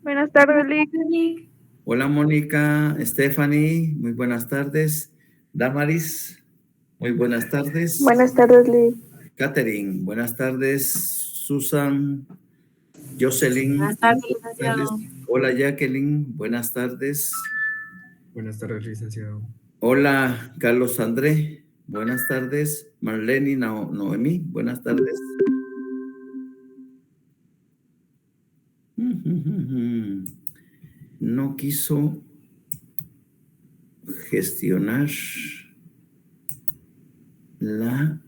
Buenas tardes, Lick. Hola Mónica, Stephanie, muy buenas tardes. Damaris, muy buenas tardes. Buenas tardes, Lick. Catherine, buenas tardes. Susan, Jocelyn. Buenas tardes, licenciado. Hola Jacqueline, buenas tardes. Buenas tardes, licenciado. Hola Carlos André, buenas tardes. Marlene y Noemí, buenas tardes. No quiso gestionar la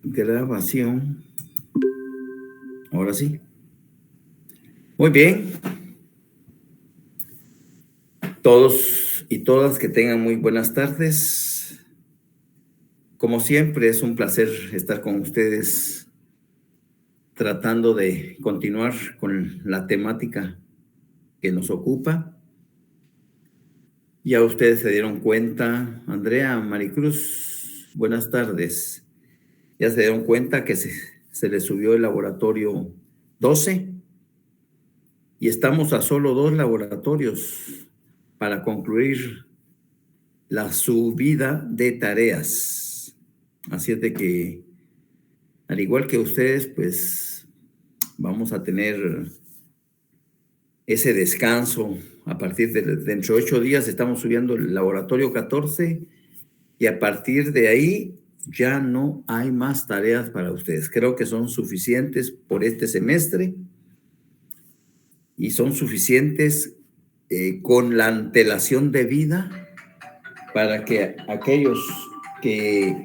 grabación. Ahora sí. Muy bien. Todos y todas que tengan muy buenas tardes. Como siempre, es un placer estar con ustedes tratando de continuar con la temática que nos ocupa. Ya ustedes se dieron cuenta, Andrea, Maricruz, buenas tardes. Ya se dieron cuenta que se les subió el laboratorio 12 y estamos a solo 2 laboratorios para concluir la subida de tareas. Así es de que, al igual que ustedes, pues vamos a tener ese descanso. A partir de dentro de 8 días estamos subiendo el laboratorio 14 y a partir de ahí ya no hay más tareas para ustedes. Creo que son suficientes por este semestre y son suficientes con la antelación debida para que aquellos que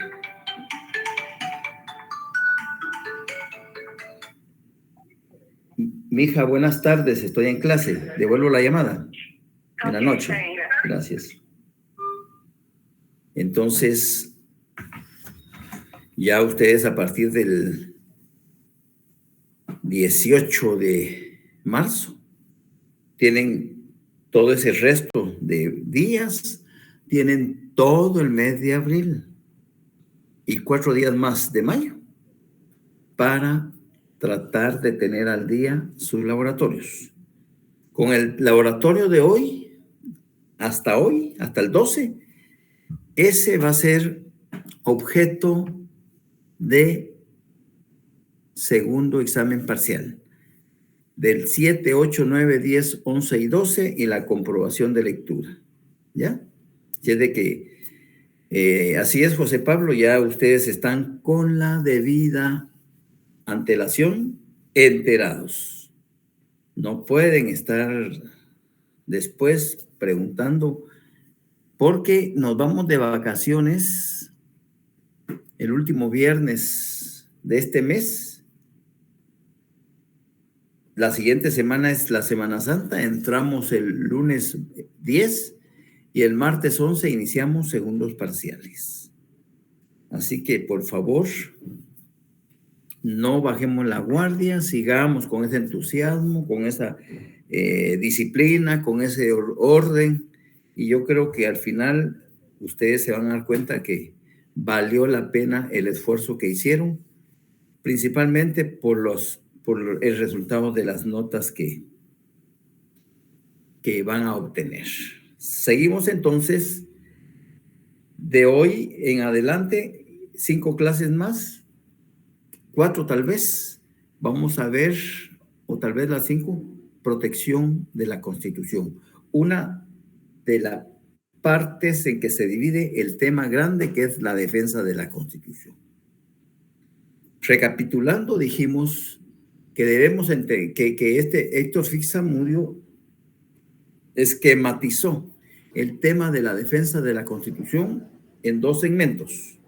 Mija, buenas tardes, estoy en clase. Devuelvo la llamada en la noche. Gracias. Entonces, ya ustedes a partir del 18 de marzo tienen todo ese resto de días, tienen todo el mes de abril y 4 días más de mayo para tratar de tener al día sus laboratorios. Con el laboratorio de hoy, hasta el 12, ese va a ser objeto de segundo examen parcial. Del 7, 8, 9, 10, 11 y 12 y la comprobación de lectura. ¿Ya? Y es de que, así es, José Pablo, ya ustedes están con la debida antelación, enterados. No pueden estar después preguntando, porque nos vamos de vacaciones el último viernes de este mes. La siguiente semana es la Semana Santa, entramos el lunes 10 y el martes 11 iniciamos segundos parciales. Así que, por favor, no bajemos la guardia, sigamos con ese entusiasmo, con esa disciplina, con ese orden. Y yo creo que al final ustedes se van a dar cuenta que valió la pena el esfuerzo que hicieron, principalmente por el resultado de las notas que van a obtener. Seguimos entonces de hoy en adelante, 5 clases más, 4 tal vez, vamos a ver, o tal vez las 5, protección de la Constitución. Una de las partes en que se divide el tema grande, que es la defensa de la Constitución. Recapitulando, dijimos que debemos que Héctor Fix-Zamudio esquematizó el tema de la defensa de la Constitución en 2 segmentos: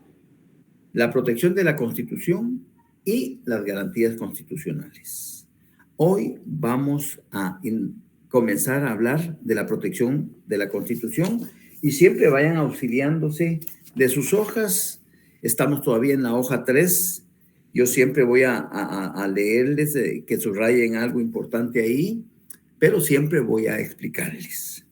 la protección de la Constitución y las garantías constitucionales. Hoy vamos a comenzar a hablar de la protección de la Constitución y siempre vayan auxiliándose de sus hojas. Estamos todavía en la hoja 3. Yo siempre voy a leerles que subrayen algo importante ahí, pero siempre voy a explicarles.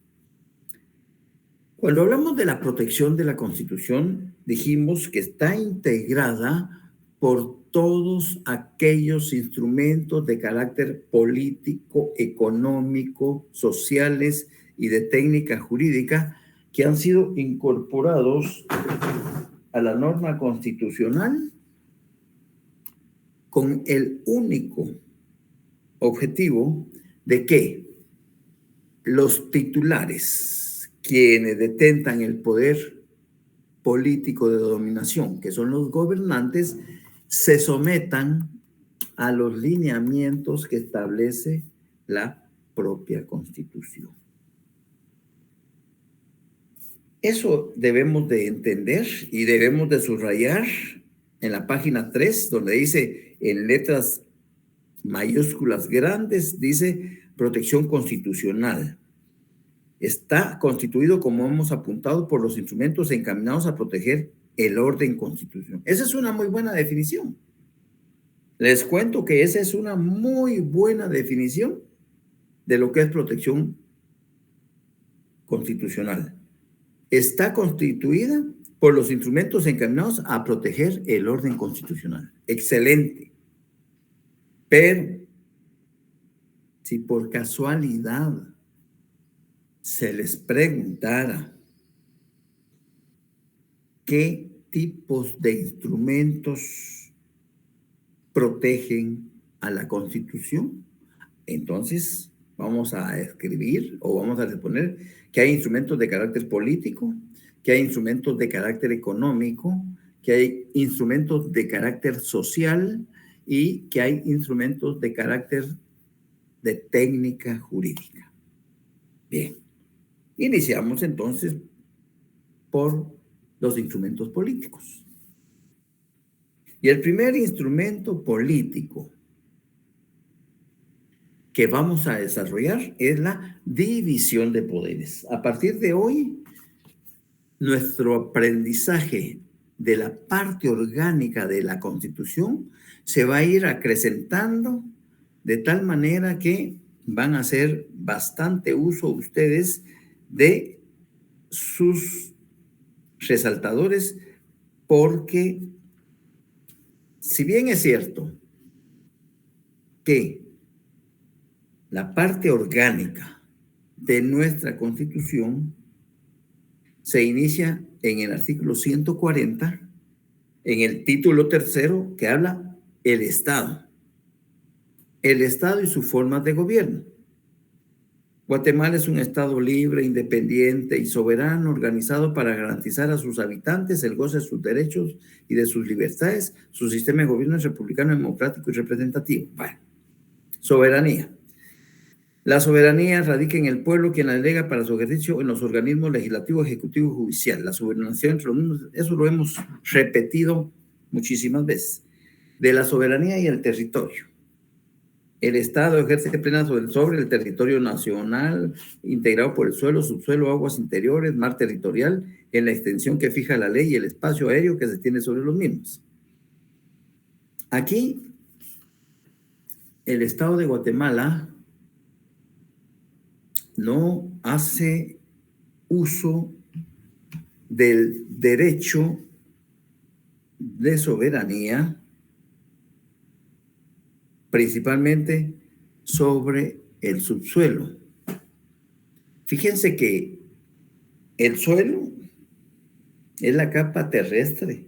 Cuando hablamos de la protección de la Constitución, dijimos que está integrada por todos aquellos instrumentos de carácter político, económico, sociales y de técnica jurídica que han sido incorporados a la norma constitucional con el único objetivo de que los titulares, quienes detentan el poder político de dominación, que son los gobernantes, se sometan a los lineamientos que establece la propia Constitución. Eso debemos de entender y debemos de subrayar en la página 3, donde dice en letras mayúsculas grandes, dice protección constitucional. Está constituido, como hemos apuntado, por los instrumentos encaminados a proteger el orden constitucional. Esa es una muy buena definición. Les cuento que esa es una muy buena definición de lo que es protección constitucional. Está constituida por los instrumentos encaminados a proteger el orden constitucional. Excelente. Pero si por casualidad se les preguntara qué tipos de instrumentos protegen a la Constitución, entonces vamos a escribir o vamos a exponer que hay instrumentos de carácter político, que hay instrumentos de carácter económico, que hay instrumentos de carácter social y que hay instrumentos de carácter de técnica jurídica. Bien, iniciamos entonces por los instrumentos políticos. Y el primer instrumento político que vamos a desarrollar es la división de poderes. A partir de hoy, nuestro aprendizaje de la parte orgánica de la Constitución se va a ir acrecentando de tal manera que van a hacer bastante uso ustedes de sus resaltadores, porque si bien es cierto que la parte orgánica de nuestra Constitución se inicia en el artículo 140, en el título tercero, que habla el Estado y sus formas de gobierno. Guatemala es un Estado libre, independiente y soberano, organizado para garantizar a sus habitantes el goce de sus derechos y de sus libertades. Su sistema de gobierno es republicano, democrático y representativo. Bueno, soberanía. La soberanía radica en el pueblo, quien la delega para su ejercicio en los organismos legislativo, ejecutivo y judicial. La soberanía entre los mismos, eso lo hemos repetido muchísimas veces. De la soberanía y el territorio. El Estado ejerce plena sobre el territorio nacional, integrado por el suelo, subsuelo, aguas interiores, mar territorial, en la extensión que fija la ley y el espacio aéreo que se tiene sobre los mismos. Aquí, el Estado de Guatemala no hace uso del derecho de soberanía, principalmente sobre el subsuelo. Fíjense que el suelo es la capa terrestre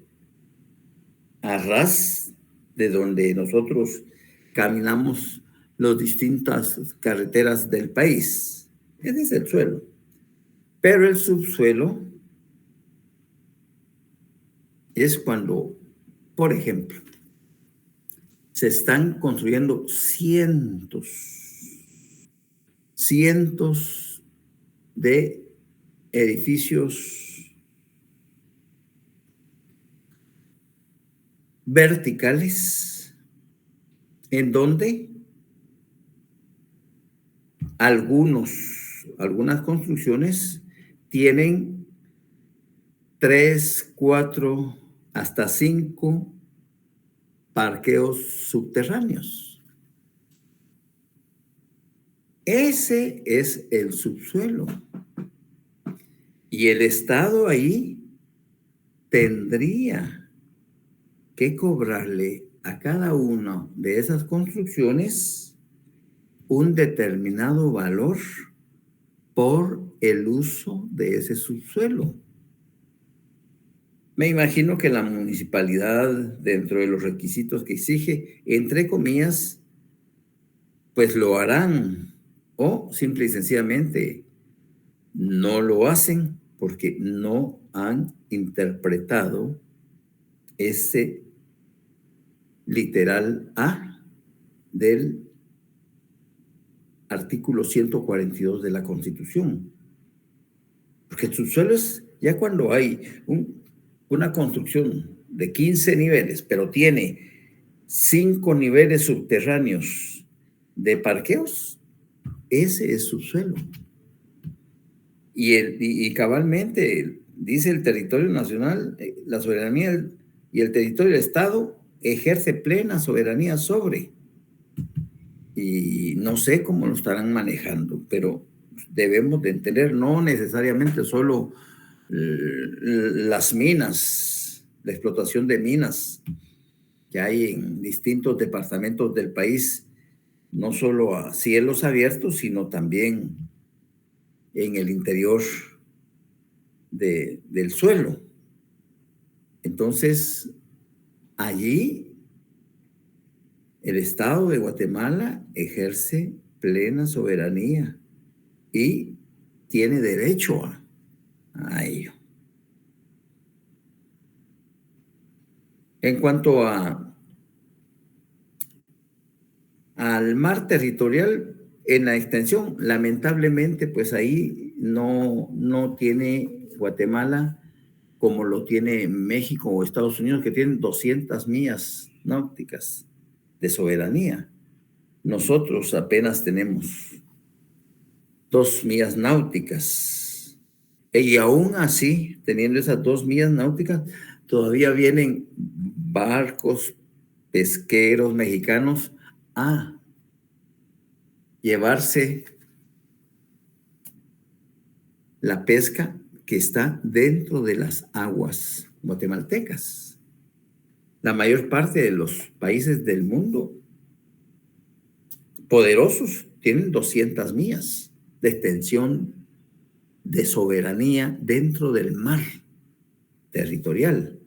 a ras de donde nosotros caminamos las distintas carreteras del país. Ese es el suelo. Pero el subsuelo es cuando, por ejemplo, se están construyendo cientos de edificios verticales en donde algunas construcciones tienen 3, 4, hasta 5 parqueos subterráneos. Ese es el subsuelo. Y el Estado ahí tendría que cobrarle a cada una de esas construcciones un determinado valor por el uso de ese subsuelo. Me imagino que la municipalidad, dentro de los requisitos que exige, entre comillas, pues lo harán, o simple y sencillamente no lo hacen porque no han interpretado ese literal A del artículo 142 de la Constitución. Porque el subsuelo es ya cuando hay una construcción de 15 niveles, pero tiene 5 niveles subterráneos de parqueos, ese es subsuelo. Y cabalmente dice el territorio nacional, la soberanía y el territorio del Estado ejerce plena soberanía sobre. Y no sé cómo lo estarán manejando, pero debemos de entender no necesariamente solo las minas, la explotación de minas que hay en distintos departamentos del país, no solo a cielos abiertos, sino también en el interior del suelo. Entonces, allí el Estado de Guatemala ejerce plena soberanía y tiene derecho a ello. En cuanto al mar territorial, en la extensión, lamentablemente, pues ahí no tiene Guatemala como lo tiene México o Estados Unidos, que tienen 200 millas náuticas de soberanía. Nosotros apenas tenemos 2 millas náuticas. Y aún así, teniendo esas 2 millas náuticas, todavía vienen barcos pesqueros mexicanos a llevarse la pesca que está dentro de las aguas guatemaltecas. La mayor parte de los países del mundo poderosos tienen 200 millas de extensión de soberanía dentro del mar territorial.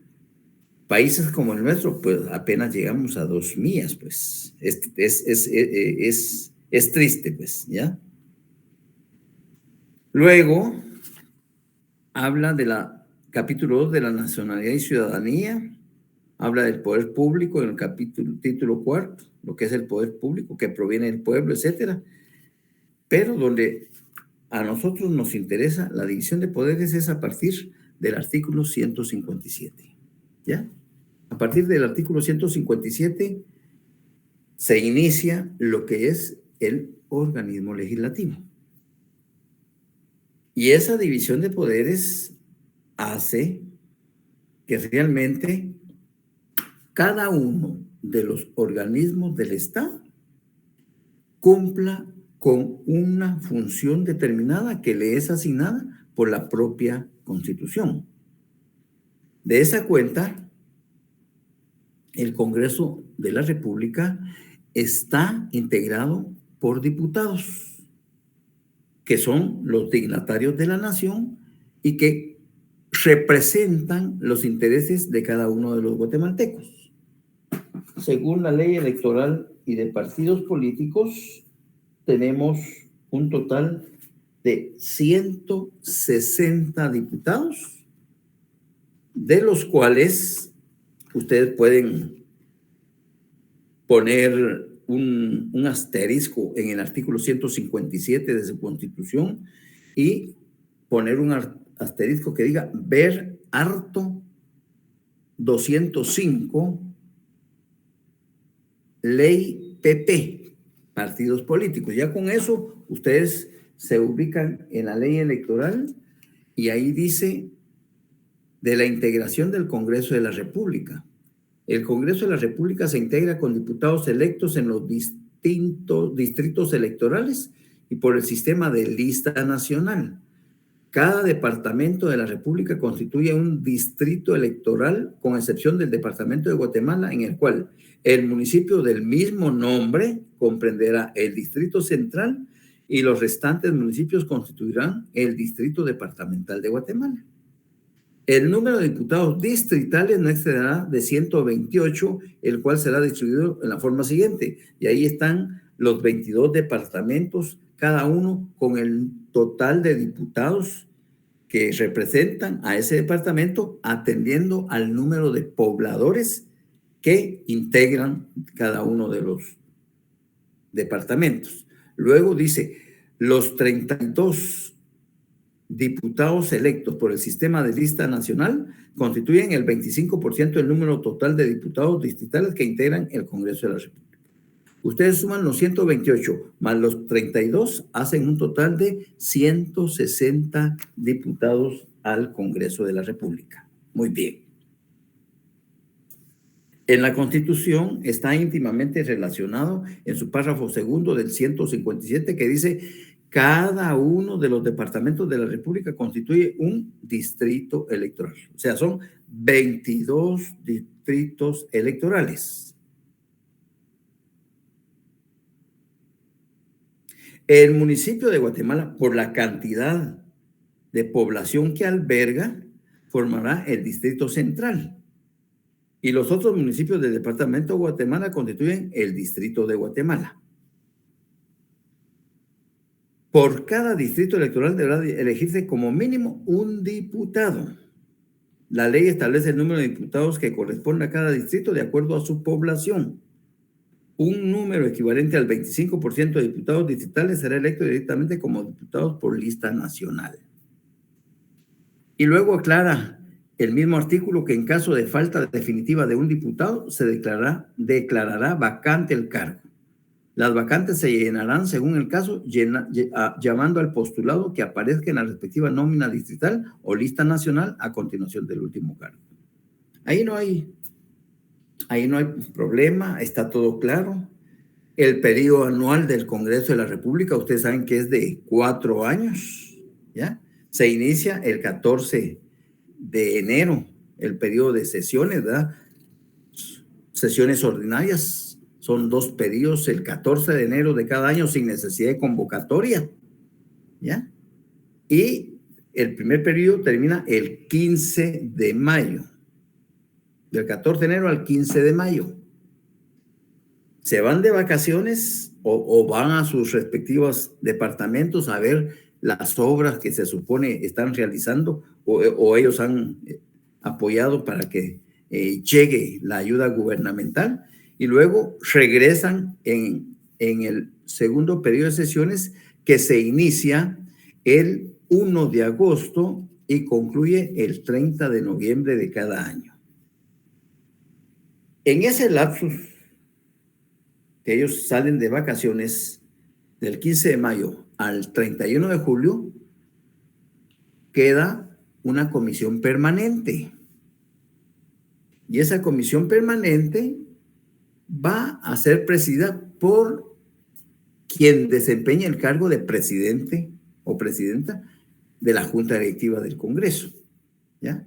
Países como el nuestro, pues apenas llegamos a 2 millas, pues es triste, pues, ¿ya? Luego habla de capítulo 2 de la nacionalidad y ciudadanía, habla del poder público en el título 4, lo que es el poder público que proviene del pueblo, etcétera. Pero donde a nosotros nos interesa la división de poderes es a partir del artículo 157, ¿ya? A partir del artículo 157 se inicia lo que es el organismo legislativo. Y esa división de poderes hace que realmente cada uno de los organismos del Estado cumpla con una función determinada que le es asignada por la propia Constitución. De esa cuenta, el Congreso de la República está integrado por diputados, que son los dignatarios de la nación y que representan los intereses de cada uno de los guatemaltecos. Según la ley electoral y de partidos políticos, tenemos un total de 160 diputados, de los cuales ustedes pueden poner un asterisco en el artículo 157 de su Constitución y poner un asterisco que diga ver harto 205 ley PP, partidos políticos. Ya con eso ustedes se ubican en la ley electoral y ahí dice de la integración del Congreso de la República. El Congreso de la República se integra con diputados electos en los distintos distritos electorales y por el sistema de lista nacional. Cada departamento de la República constituye un distrito electoral, con excepción del departamento de Guatemala, en el cual el municipio del mismo nombre comprenderá el distrito central y los restantes municipios constituirán el distrito departamental de Guatemala. El número de diputados distritales no excederá de 128, el cual será distribuido en la forma siguiente. Y ahí están los 22 departamentos, cada uno con el total de diputados que representan a ese departamento, atendiendo al número de pobladores que integran cada uno de los departamentos. Luego dice, los 32 diputados electos por el sistema de lista nacional constituyen el 25% del número total de diputados distritales que integran el Congreso de la República. Ustedes suman los 128 más los 32, hacen un total de 160 diputados al Congreso de la República. Muy bien. En la Constitución está íntimamente relacionado en su párrafo segundo del 157, que dice: cada uno de los departamentos de la República constituye un distrito electoral. O sea, son 22 distritos electorales. El municipio de Guatemala, por la cantidad de población que alberga, formará el distrito central. Y los otros municipios del departamento de Guatemala constituyen el distrito de Guatemala. Por cada distrito electoral deberá elegirse como mínimo un diputado. La ley establece el número de diputados que corresponde a cada distrito de acuerdo a su población. Un número equivalente al 25% de diputados distritales será electo directamente como diputados por lista nacional. Y luego aclara el mismo artículo que en caso de falta definitiva de un diputado se declarará vacante el cargo. Las vacantes se llenarán según el caso, llamando al postulado que aparezca en la respectiva nómina distrital o lista nacional a continuación del último cargo. Ahí no hay problema, está todo claro. El periodo anual del Congreso de la República, ustedes saben que es de 4 años, ¿ya? Se inicia el 14 de enero, el periodo de sesiones, ¿verdad? Sesiones ordinarias, son 2 periodos, el 14 de enero de cada año sin necesidad de convocatoria, ¿ya? Y el primer periodo termina el 15 de mayo. Del 14 de enero al 15 de mayo. Se van de vacaciones o van a sus respectivos departamentos a ver las obras que se supone están realizando o ellos han apoyado para que llegue la ayuda gubernamental, y luego regresan en el segundo periodo de sesiones, que se inicia el 1 de agosto y concluye el 30 de noviembre de cada año. En ese lapsus que ellos salen de vacaciones, del 15 de mayo al 31 de julio, queda una comisión permanente. Y esa comisión permanente va a ser presidida por quien desempeña el cargo de presidente o presidenta de la Junta Directiva del Congreso, ¿ya?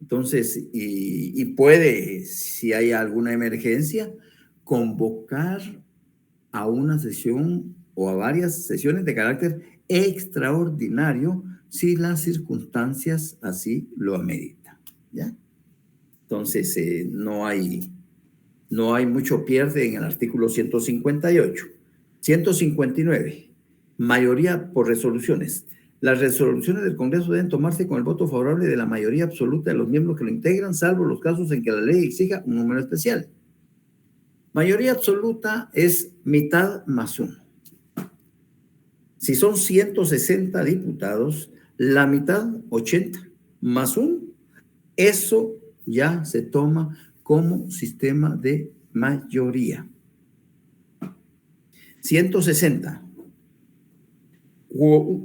Entonces, y puede, si hay alguna emergencia, convocar a una sesión o a varias sesiones de carácter extraordinario si las circunstancias así lo ameritan, ¿ya? Entonces, no hay mucho pierde en el artículo 158. 159, mayoría por resoluciones. Las resoluciones del Congreso deben tomarse con el voto favorable de la mayoría absoluta de los miembros que lo integran, salvo los casos en que la ley exija un número especial. Mayoría absoluta es mitad más 1. Si son 160 diputados, la mitad, 80, más 1, eso ya se toma como sistema de mayoría. 160.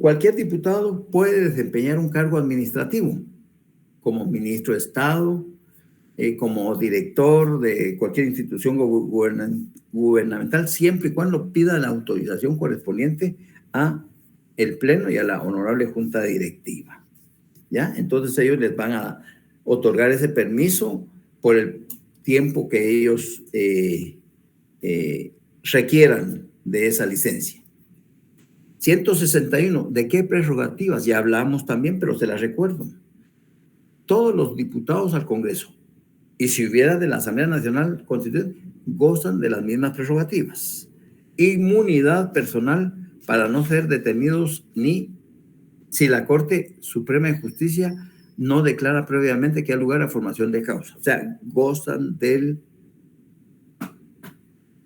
Cualquier diputado puede desempeñar un cargo administrativo, como ministro de Estado, como director de cualquier institución gubernamental, siempre y cuando pida la autorización correspondiente a el Pleno y a la Honorable Junta Directiva. ¿Ya? Entonces ellos les van a otorgar ese permiso por el tiempo que ellos requieran de esa licencia. 161, ¿de qué prerrogativas? Ya hablamos también, pero se las recuerdo. Todos los diputados al Congreso, y si hubiera de la Asamblea Nacional Constituyente, gozan de las mismas prerrogativas. Inmunidad personal para no ser detenidos ni si la Corte Suprema de Justicia no declara previamente que hay lugar a formación de causa. O sea, gozan del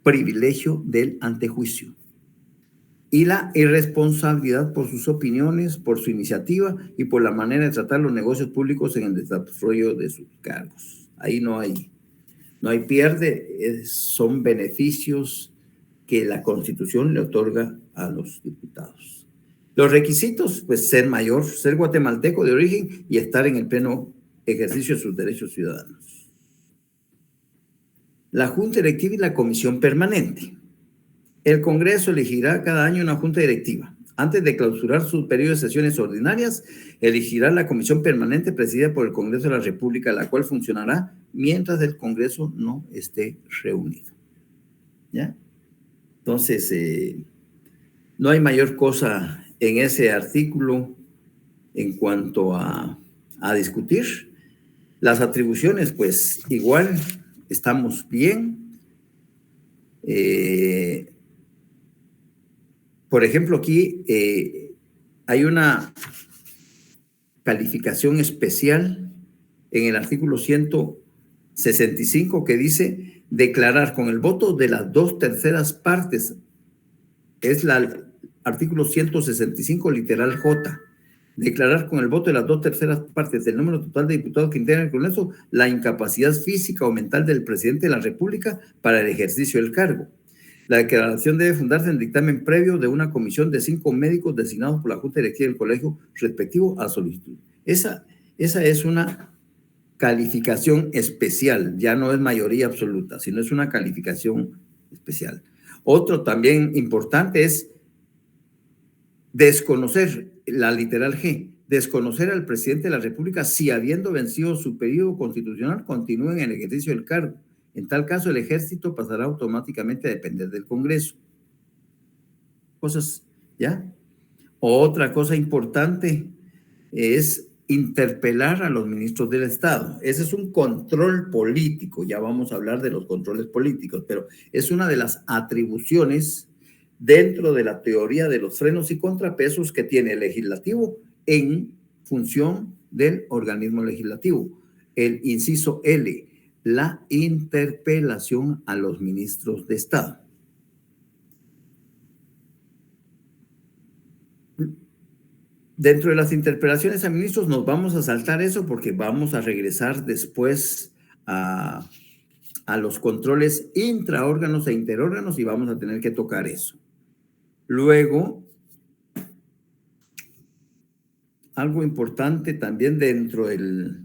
privilegio del antejuicio y la irresponsabilidad por sus opiniones, por su iniciativa y por la manera de tratar los negocios públicos en el desarrollo de sus cargos. Ahí no hay pierde, son beneficios que la Constitución le otorga a los diputados. Los requisitos, pues ser mayor, ser guatemalteco de origen y estar en el pleno ejercicio de sus derechos ciudadanos. La Junta Directiva y la Comisión Permanente. El Congreso elegirá cada año una Junta Directiva. Antes de clausurar su periodo de sesiones ordinarias, elegirá la Comisión Permanente presidida por el Congreso de la República, la cual funcionará mientras el Congreso no esté reunido. ¿Ya? Entonces, no hay mayor cosa en ese artículo en cuanto a discutir. Las atribuciones, pues igual estamos bien. Por ejemplo, aquí hay una calificación especial en el artículo 165 que dice declarar con el voto de las 2/3 partes. Es el artículo 165, literal J. Declarar con el voto de las 2/3 partes del número total de diputados que integran el Congreso la incapacidad física o mental del presidente de la República para el ejercicio del cargo. La declaración debe fundarse en dictamen previo de una comisión de 5 médicos designados por la Junta Directiva del colegio respectivo a solicitud. Esa es una calificación especial, ya no es mayoría absoluta, sino es una calificación especial. Otro también importante es desconocer, la literal G, desconocer al presidente de la República si habiendo vencido su periodo constitucional continúa en el ejercicio del cargo. En tal caso, el ejército pasará automáticamente a depender del Congreso. Cosas, ¿ya? Otra cosa importante es interpelar a los ministros del Estado. Ese es un control político, ya vamos a hablar de los controles políticos, pero es una de las atribuciones dentro de la teoría de los frenos y contrapesos que tiene el legislativo en función del organismo legislativo. El inciso L, la interpelación a los ministros de Estado. Dentro de las interpelaciones a ministros nos vamos a saltar eso porque vamos a regresar después a los controles intraórganos e interórganos y vamos a tener que tocar eso. Luego, algo importante también dentro del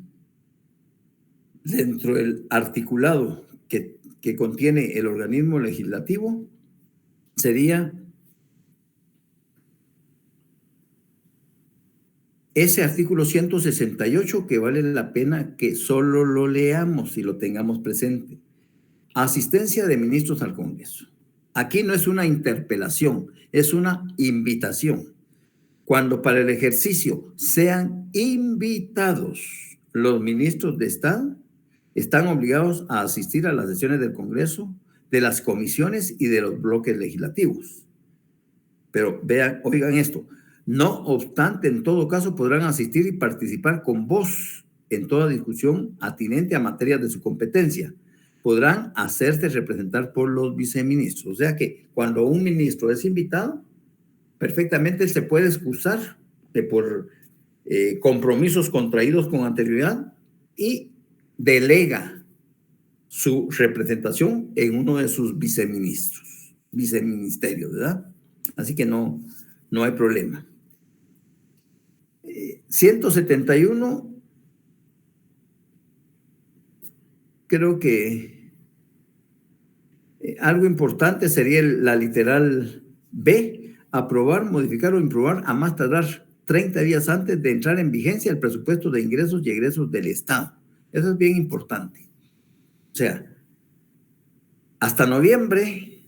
articulado que contiene el organismo legislativo sería ese artículo 168 que vale la pena que solo lo leamos y lo tengamos presente. Asistencia de ministros al Congreso. Aquí no es una interpelación, es una invitación. Cuando para el ejercicio sean invitados los ministros de Estado, están obligados a asistir a las sesiones del Congreso, de las comisiones y de los bloques legislativos. Pero vean, oigan esto, no obstante, en todo caso podrán asistir y participar con voz en toda discusión atinente a materias de su competencia. Podrán hacerse representar por los viceministros. O sea que cuando un ministro es invitado, perfectamente se puede excusar por compromisos contraídos con anterioridad y delega su representación en uno de sus viceministerios, ¿verdad? Así que no hay problema. 171, creo que algo importante sería la literal B, aprobar, modificar o improbar a más tardar 30 días antes de entrar en vigencia el presupuesto de ingresos y egresos del Estado. Eso es bien importante. O sea, hasta noviembre,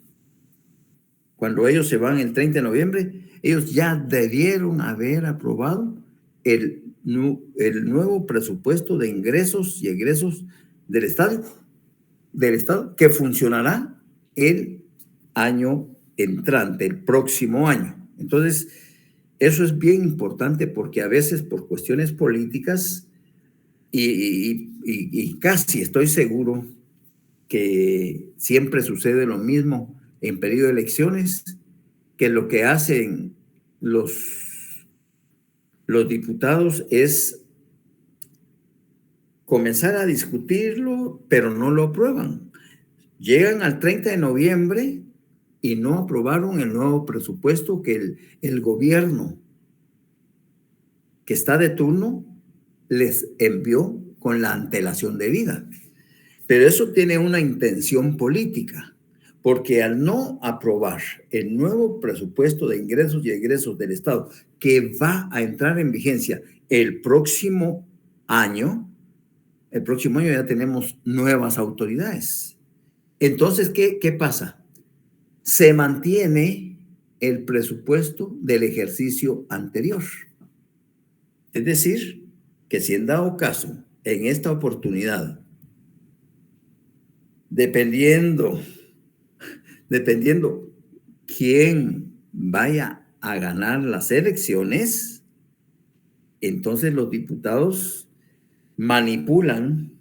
cuando ellos se van el 30 de noviembre, ellos ya debieron haber aprobado el nuevo presupuesto de ingresos y egresos del Estado que funcionará el año entrante, el próximo año. Entonces, eso es bien importante porque a veces por cuestiones políticas y casi estoy seguro que siempre sucede lo mismo en periodo de elecciones, que lo que hacen los diputados es comenzar a discutirlo, pero no lo aprueban. Llegan al 30 de noviembre y no aprobaron el nuevo presupuesto que el gobierno que está de turno les envió con la antelación debida. Pero eso tiene una intención política, porque al no aprobar el nuevo presupuesto de ingresos y egresos del Estado, que va a entrar en vigencia el próximo año ya tenemos nuevas autoridades. Entonces, ¿qué pasa? Se mantiene el presupuesto del ejercicio anterior. Es decir, que si en dado caso, en esta oportunidad, dependiendo quién vaya a ganar las elecciones, entonces los diputados manipulan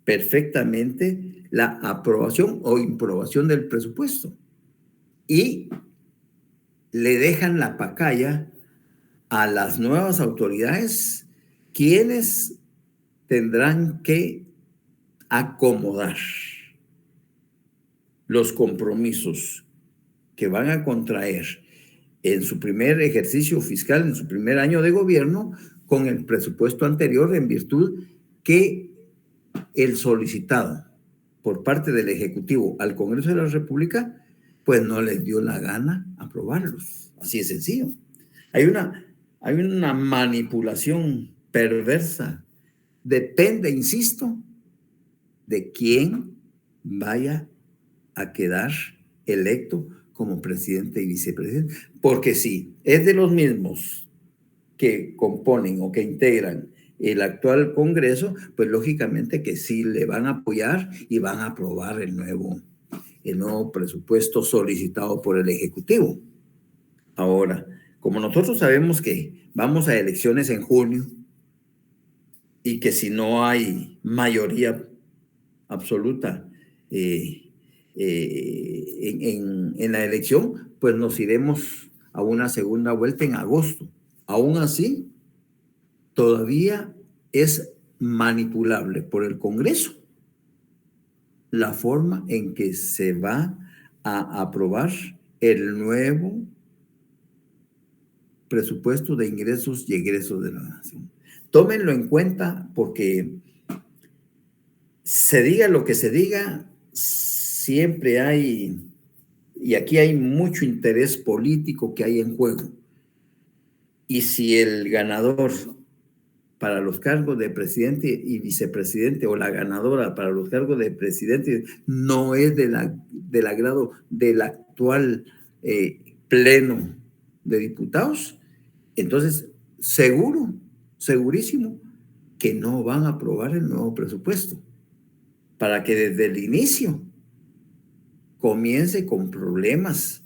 perfectamente la aprobación o improbación del presupuesto y le dejan la pacaya a las nuevas autoridades, quienes tendrán que acomodar los compromisos que van a contraer en su primer ejercicio fiscal, en su primer año de gobierno, con el presupuesto anterior, en virtud que el solicitado por parte del Ejecutivo al Congreso de la República, pues no les dio la gana aprobarlos. Así de sencillo. Hay una manipulación perversa. Depende, insisto, de quién vaya a quedar electo como presidente y vicepresidente. Porque si es de los mismos que componen o que integran el actual Congreso, pues lógicamente que sí le van a apoyar y van a aprobar el nuevo presupuesto solicitado por el Ejecutivo. Ahora, como nosotros sabemos que vamos a elecciones en junio y que si no hay mayoría absoluta en la elección, pues nos iremos a una segunda vuelta en agosto. Aún así, todavía es manipulable por el Congreso la forma en que se va a aprobar el nuevo presupuesto de ingresos y egresos de la nación. Tómenlo en cuenta porque se diga lo que se diga, siempre hay, y aquí hay mucho interés político que hay en juego. Y si el ganador para los cargos de presidente y vicepresidente, o la ganadora para los cargos de presidente, no es del agrado del actual pleno de diputados, entonces segurísimo que no van a aprobar el nuevo presupuesto, para que desde el inicio comience con problemas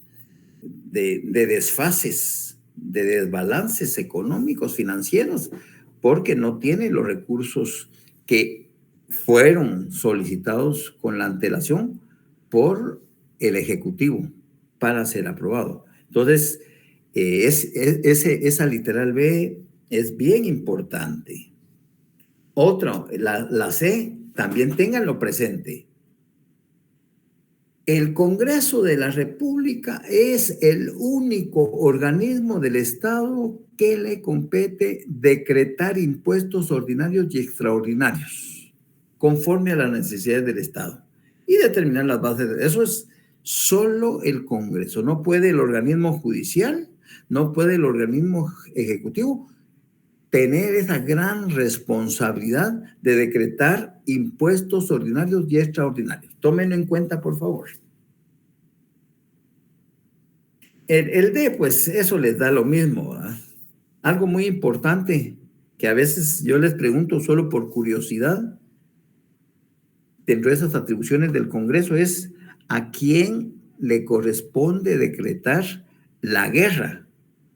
de desfases, de desbalances económicos, financieros, porque no tiene los recursos que fueron solicitados con la antelación por el Ejecutivo para ser aprobado. Entonces, esa literal B es bien importante. Otra, la C, también ténganlo presente. El Congreso de la República es el único organismo del Estado que le compete decretar impuestos ordinarios y extraordinarios, conforme a las necesidades del Estado, y determinar las bases. Eso es Solo el Congreso, no puede el organismo judicial, no puede el organismo ejecutivo tener esa gran responsabilidad de decretar impuestos ordinarios y extraordinarios. Tómenlo en cuenta, por favor. El D, pues eso les da lo mismo, ¿verdad? Algo muy importante que a veces yo les pregunto solo por curiosidad, dentro de esas atribuciones del Congreso, es a quién le corresponde decretar la guerra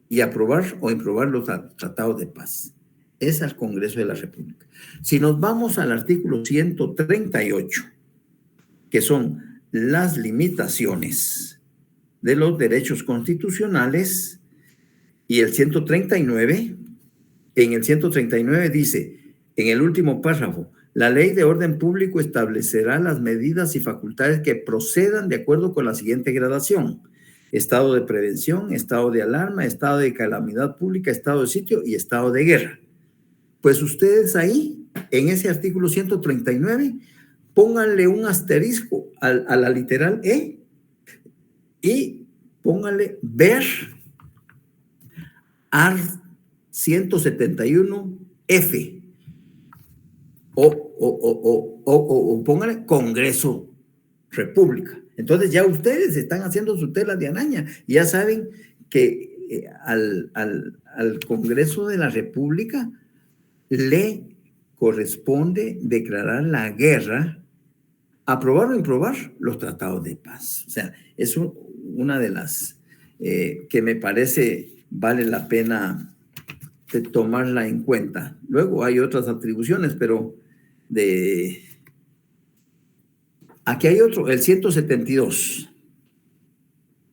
y aprobar o improbar los tratados de paz. Es al Congreso de la República. Si nos vamos al artículo 138, que son las limitaciones de los derechos constitucionales, y el 139, en el 139 dice, en el último párrafo, la ley de orden público establecerá las medidas y facultades que procedan de acuerdo con la siguiente gradación: estado de prevención, estado de alarma, estado de calamidad pública, estado de sitio y estado de guerra. Pues ustedes ahí, en ese artículo 139, pónganle un asterisco a la literal E y pónganle ver art 171F o pónganle Congreso República. Entonces ya ustedes están haciendo su tela de araña y ya saben que al Congreso de la República le corresponde declarar la guerra, aprobar o improbar los tratados de paz. O sea, es una de las que me parece vale la pena de tomarla en cuenta. Luego hay otras atribuciones, pero aquí hay otro, el 172.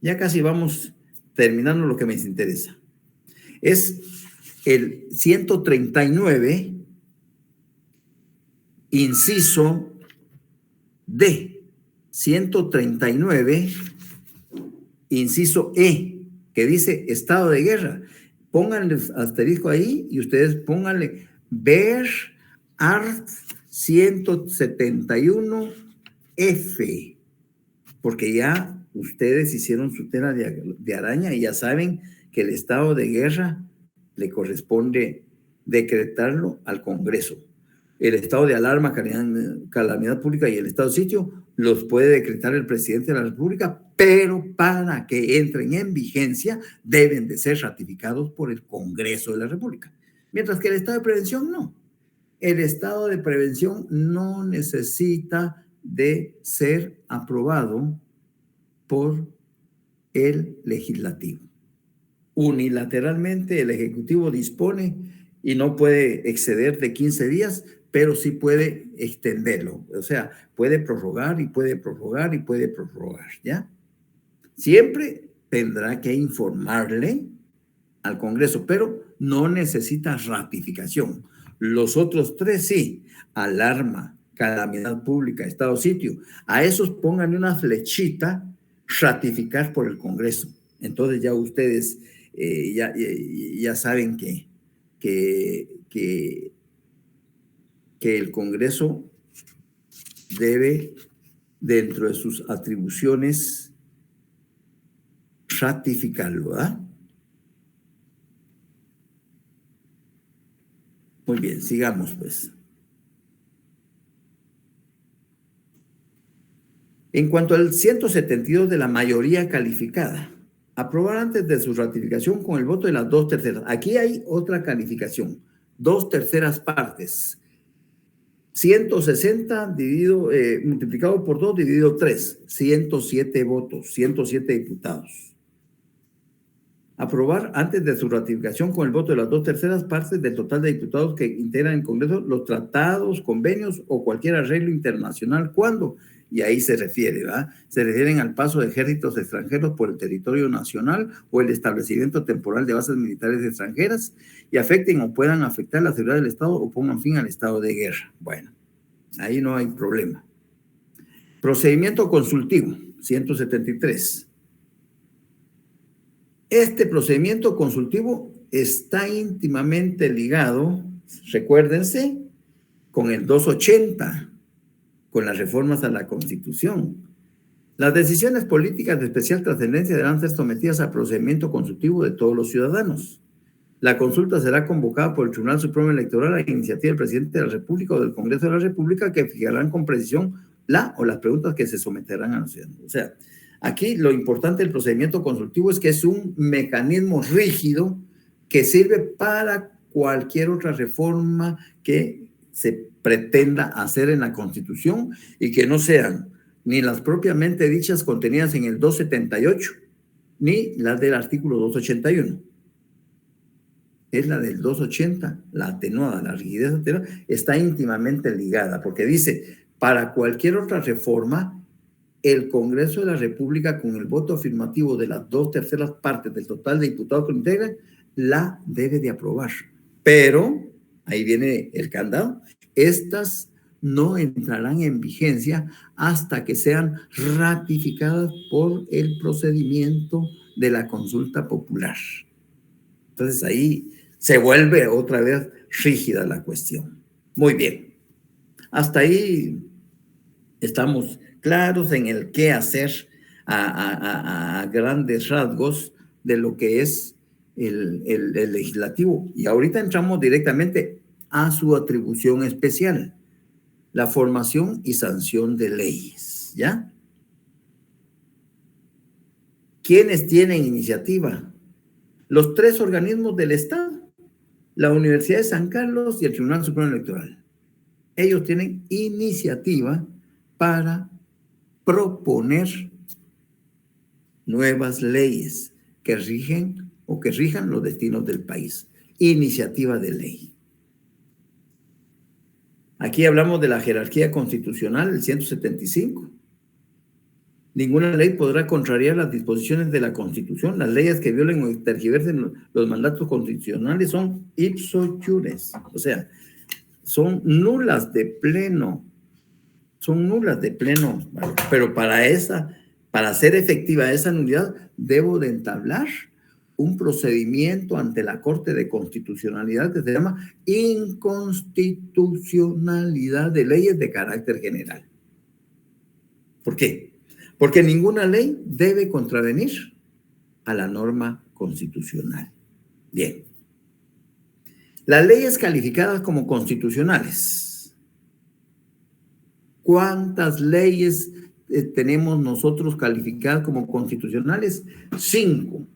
Ya casi vamos terminando lo que me interesa. Es el 139, inciso D. 139, inciso E, que dice estado de guerra. Pónganle asterisco ahí y ustedes pónganle ver art 171F, porque ya ustedes hicieron su tela de araña y ya saben que el estado de guerra le corresponde decretarlo al Congreso. El estado de alarma, calamidad pública y el estado de sitio los puede decretar el presidente de la República, pero para que entren en vigencia deben de ser ratificados por el Congreso de la República. Mientras que el estado de prevención no. El estado de prevención no necesita de ser aprobado por el legislativo. Unilateralmente el ejecutivo dispone y no puede exceder de 15 días, pero sí puede extenderlo. O sea, puede prorrogar y puede prorrogar y puede prorrogar, ¿ya? Siempre tendrá que informarle al Congreso, pero no necesita ratificación. Los otros tres sí: alarma, calamidad pública, estado sitio. A esos pónganle una flechita, ratificar por el Congreso. Entonces ya ustedes ya saben que el Congreso debe, dentro de sus atribuciones, ratificarlo, ¿verdad? Muy bien, sigamos pues. En cuanto al 172 de la mayoría calificada, aprobar antes de su ratificación con el voto de las 2/3. Aquí hay otra calificación, 2/3 partes. 160 multiplicado por 2 dividido 3, 107 votos, 107 diputados. Aprobar antes de su ratificación con el voto de las 2/3 partes del total de diputados que integran el Congreso los tratados, convenios o cualquier arreglo internacional. ¿Cuándo? Y ahí se refiere, ¿verdad? Se refieren al paso de ejércitos extranjeros por el territorio nacional o el establecimiento temporal de bases militares extranjeras y afecten o puedan afectar la seguridad del Estado o pongan fin al estado de guerra. Bueno, ahí no hay problema. Procedimiento consultivo, 173. Este procedimiento consultivo está íntimamente ligado, recuérdense, con el 280, con las reformas a la Constitución. Las decisiones políticas de especial trascendencia deberán ser sometidas a procedimiento consultivo de todos los ciudadanos. La consulta será convocada por el Tribunal Supremo Electoral a iniciativa del Presidente de la República o del Congreso de la República, que fijarán con precisión la o las preguntas que se someterán a los ciudadanos. O sea, aquí lo importante del procedimiento consultivo es que es un mecanismo rígido que sirve para cualquier otra reforma que se pretenda hacer en la Constitución y que no sean ni las propiamente dichas contenidas en el 278, ni las del artículo 281. Es la del 280, la atenuada, la rigidez atenuada, está íntimamente ligada, porque dice, para cualquier otra reforma, el Congreso de la República, con el voto afirmativo de las 2/3 partes del total de diputados que lo integran, la debe de aprobar. Pero, ahí viene el candado, estas no entrarán en vigencia hasta que sean ratificadas por el procedimiento de la consulta popular. Entonces ahí se vuelve otra vez rígida la cuestión. Muy bien. Hasta ahí estamos claros en el qué hacer a grandes rasgos de lo que es el legislativo. Y ahorita entramos directamente a su atribución especial, la formación y sanción de leyes, ¿ya? ¿Quiénes tienen iniciativa? Los 3 organismos del Estado, la Universidad de San Carlos y el Tribunal Supremo Electoral. Ellos tienen iniciativa para proponer nuevas leyes que rigen o que rijan los destinos del país. Iniciativa de ley. Aquí hablamos de la jerarquía constitucional, el 175. Ninguna ley podrá contrariar las disposiciones de la Constitución. Las leyes que violen o tergiversen los mandatos constitucionales son ipso iures, o sea, son nulas de pleno. Son nulas de pleno, pero para ser efectiva esa nulidad, debo de entablar un procedimiento ante la Corte de Constitucionalidad que se llama inconstitucionalidad de leyes de carácter general. ¿Por qué? Porque ninguna ley debe contravenir a la norma constitucional. Bien. Las leyes calificadas como constitucionales. ¿Cuántas leyes tenemos nosotros calificadas como constitucionales? 5.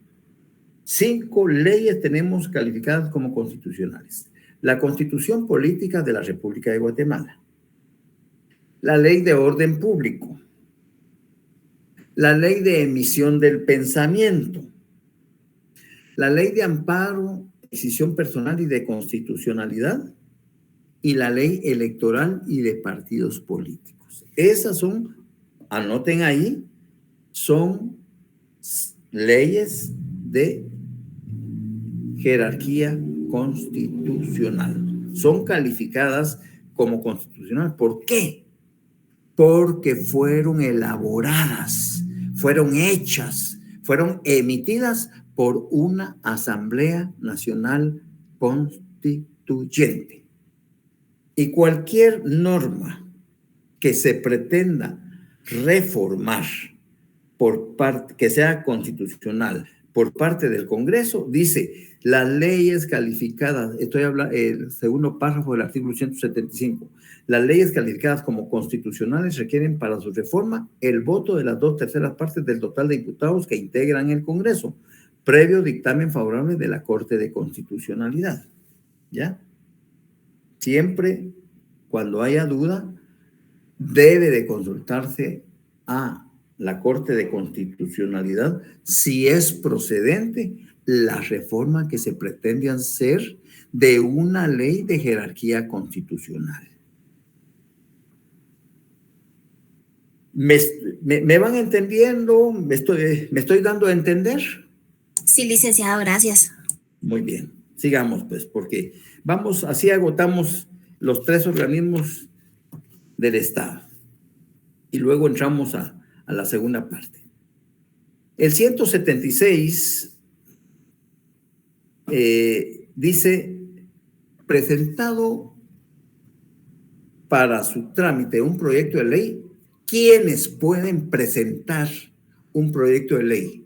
5 leyes tenemos calificadas como constitucionales. La Constitución Política de la República de Guatemala, la Ley de Orden Público, la Ley de Emisión del Pensamiento, la Ley de Amparo, Decisión Personal y de Constitucionalidad, y la Ley Electoral y de Partidos Políticos. Esas son, anoten ahí, son leyes de jerarquía constitucional. Son calificadas como constitucional. ¿Por qué? Porque fueron elaboradas, fueron hechas, fueron emitidas por una Asamblea Nacional Constituyente. Y cualquier norma que se pretenda reformar por parte, que sea constitucional, por parte del Congreso, dice, las leyes calificadas, estoy hablando, el segundo párrafo del artículo 175, las leyes calificadas como constitucionales requieren para su reforma el voto de las 2/3 partes del total de diputados que integran el Congreso, previo dictamen favorable de la Corte de Constitucionalidad. ¿Ya? Siempre, cuando haya duda, debe de consultarse a la Corte de Constitucionalidad si es procedente la reforma que se pretende hacer de una ley de jerarquía constitucional. ¿Me van entendiendo? ¿Me estoy dando a entender? Sí, licenciado, gracias. Muy bien, sigamos pues, porque vamos, así agotamos los 3 organismos del Estado y luego entramos a la segunda parte. El 176 dice, presentado para su trámite un proyecto de ley ¿quiénes pueden presentar un proyecto de ley?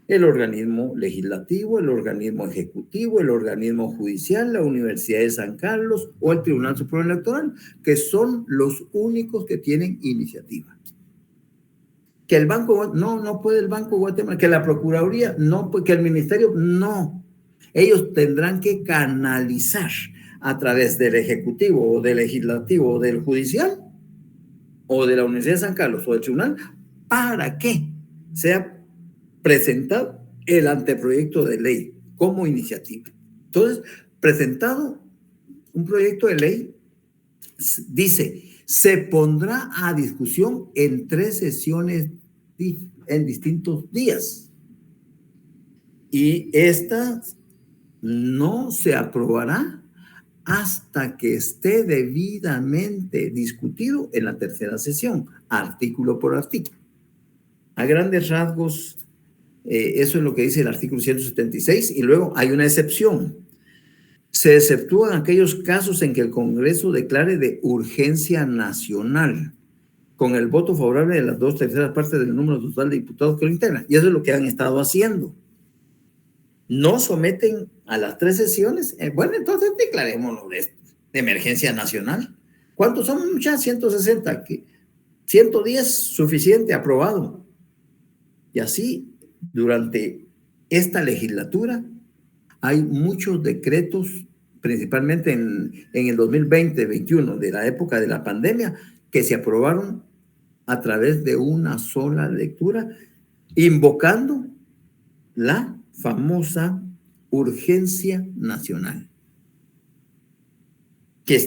El organismo legislativo, el organismo ejecutivo, el organismo judicial, la Universidad de San Carlos o el Tribunal Supremo Electoral, que son los únicos que tienen iniciativa. Que el Banco, no puede el Banco de Guatemala, que la Procuraduría, no, que el Ministerio, no. Ellos tendrán que canalizar a través del Ejecutivo o del Legislativo o del Judicial o de la Universidad de San Carlos o del Tribunal para que sea presentado el anteproyecto de ley como iniciativa. Entonces, presentado un proyecto de ley, dice, se pondrá a discusión en 3 sesiones en distintos días. Y esta no se aprobará hasta que esté debidamente discutido en la 3ª sesión, artículo por artículo. A grandes rasgos, eso es lo que dice el artículo 176, y luego hay una excepción. Se exceptúan aquellos casos en que el Congreso declare de urgencia nacional, con el voto favorable de las 2/3 partes del número total de diputados que lo integran. Y eso es lo que han estado haciendo. No someten a las 3 sesiones. Bueno, entonces declarémoslo de emergencia nacional. ¿Cuántos son? Ya 160. 110, suficiente, aprobado. Y así, durante esta legislatura, hay muchos decretos, principalmente en el 2020-21, de la época de la pandemia, que se aprobaron a través de una sola lectura, invocando la famosa urgencia nacional. Que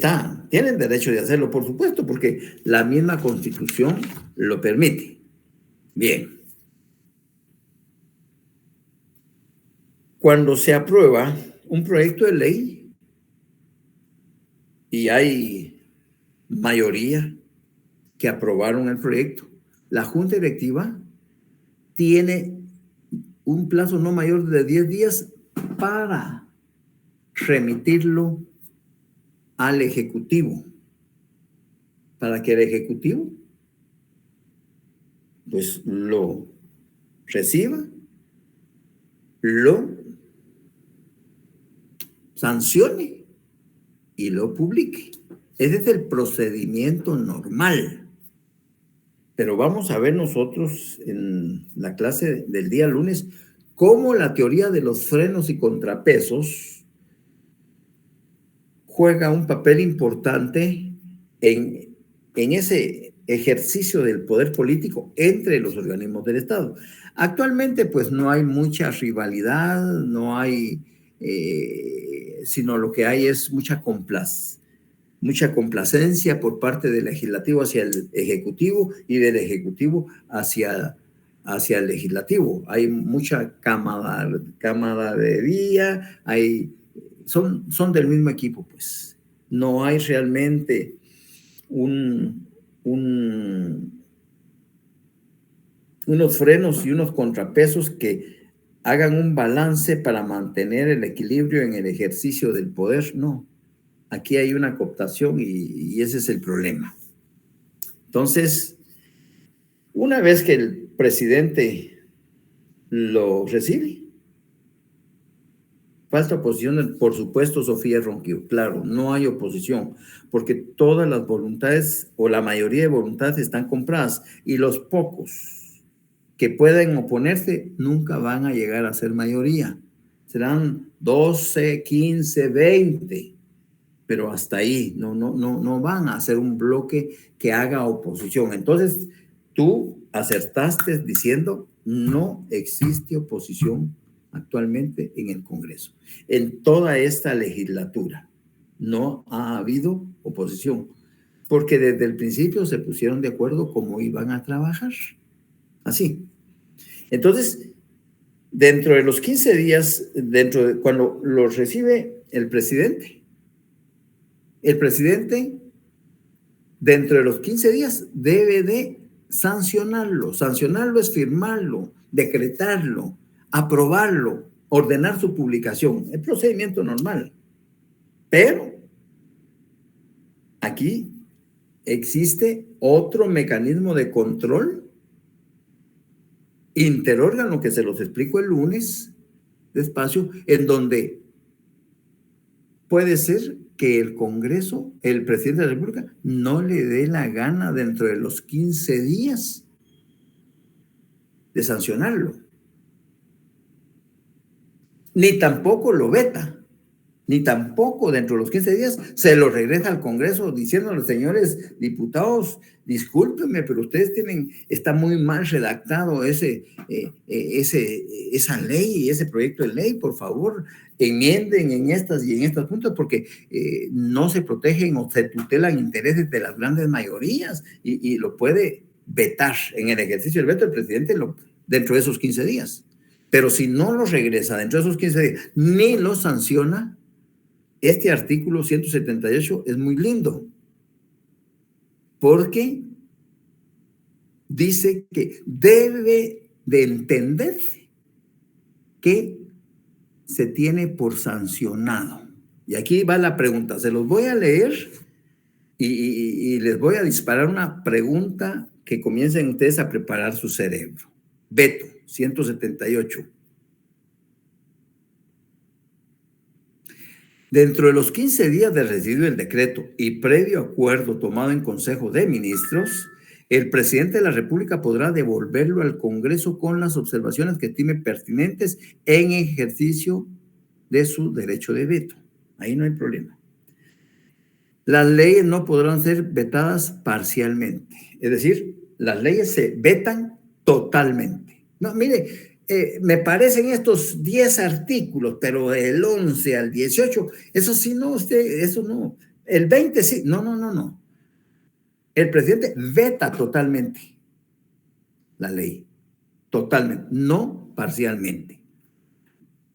tienen derecho de hacerlo, por supuesto, porque la misma Constitución lo permite. Bien. Cuando se aprueba un proyecto de ley y hay mayoría que aprobaron el proyecto, la Junta Directiva tiene un plazo no mayor de 10 días para remitirlo al Ejecutivo, para que el Ejecutivo pues lo reciba, lo sancione y lo publique. Ese es el procedimiento normal. Pero vamos a ver nosotros en la clase del día lunes cómo la teoría de los frenos y contrapesos juega un papel importante en ese ejercicio del poder político entre los organismos del Estado. Actualmente, pues no hay mucha rivalidad, no hay, sino lo que hay es mucha complacencia por parte del legislativo hacia el ejecutivo y del ejecutivo hacia el legislativo. Hay mucha camaradería, son del mismo equipo, pues. No hay realmente unos frenos y unos contrapesos que hagan un balance para mantener el equilibrio en el ejercicio del poder. No, aquí hay una cooptación y ese es el problema. Entonces, una vez que el presidente lo recibe, falta oposición, por supuesto, Sofía Ronquillo. Claro, no hay oposición, porque todas las voluntades o la mayoría de voluntades están compradas y los pocos que pueden oponerse nunca van a llegar a ser mayoría. Serán 12, 15, 20, pero hasta ahí no van a hacer un bloque que haga oposición. Entonces, tú acertaste diciendo no existe oposición actualmente en el Congreso. En toda esta legislatura no ha habido oposición, porque desde el principio se pusieron de acuerdo cómo iban a trabajar. Así. Entonces, dentro de los 15 días, cuando lo recibe el presidente, dentro de los 15 días, debe de sancionarlo. Sancionarlo es firmarlo, decretarlo, aprobarlo, ordenar su publicación. Es procedimiento normal. Pero aquí existe otro mecanismo de control interórgano que se los explico el lunes despacio, en donde puede ser que el Congreso, el presidente de la República, no le dé la gana dentro de los 15 días de sancionarlo. Ni tampoco lo veta, ni tampoco dentro de los 15 días se lo regresa al Congreso diciéndole, señores diputados, discúlpenme, pero ustedes está muy mal redactado esa ley y ese proyecto de ley, por favor, enmienden en estas y en estos puntos porque no se protegen o se tutelan intereses de las grandes mayorías y lo puede vetar en el ejercicio del veto el presidente dentro de esos 15 días. Pero si no lo regresa dentro de esos 15 días ni lo sanciona, este artículo 178 es muy lindo porque dice que debe de entender que se tiene por sancionado. Y aquí va la pregunta, se los voy a leer y les voy a disparar una pregunta que comiencen ustedes a preparar su cerebro. Veto 178. Dentro de los 15 días de residuo del decreto y previo acuerdo tomado en Consejo de Ministros, el presidente de la República podrá devolverlo al Congreso con las observaciones que estime pertinentes en ejercicio de su derecho de veto. Ahí no hay problema. Las leyes no podrán ser vetadas parcialmente. Es decir, las leyes se vetan totalmente. No, mire, me parecen estos 10 artículos, pero del 11 al 18, eso sí, no, eso no. El 20 sí, no. El presidente veta totalmente la ley, totalmente, no parcialmente.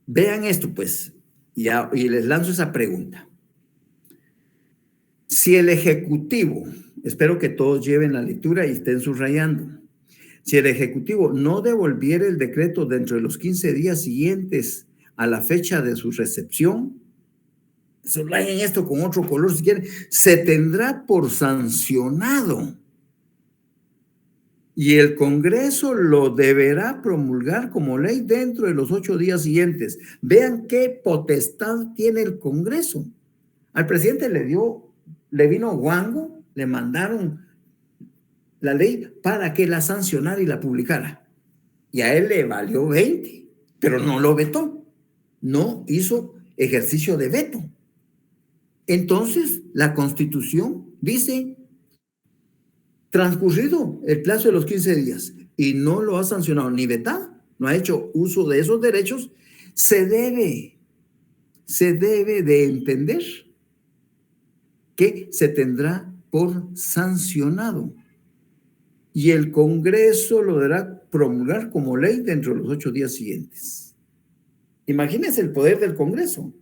Vean esto, pues, y les lanzo esa pregunta. Si el Ejecutivo, espero que todos lleven la lectura y estén subrayando, si el Ejecutivo no devolviera el decreto dentro de los 15 días siguientes a la fecha de su recepción, subrayen esto con otro color si quieren, se tendrá por sancionado y el Congreso lo deberá promulgar como ley dentro de los 8 días siguientes. Vean qué potestad tiene el Congreso. Al presidente le vino guango, le mandaron la ley para que la sancionara y la publicara. Y a él le valió 20, pero no lo vetó. No hizo ejercicio de veto. Entonces, la Constitución dice, transcurrido el plazo de los 15 días y no lo ha sancionado ni vetado, no ha hecho uso de esos derechos, se debe de entender que se tendrá por sancionado y el Congreso lo deberá promulgar como ley dentro de los 8 días siguientes. Imagínense el poder del Congreso.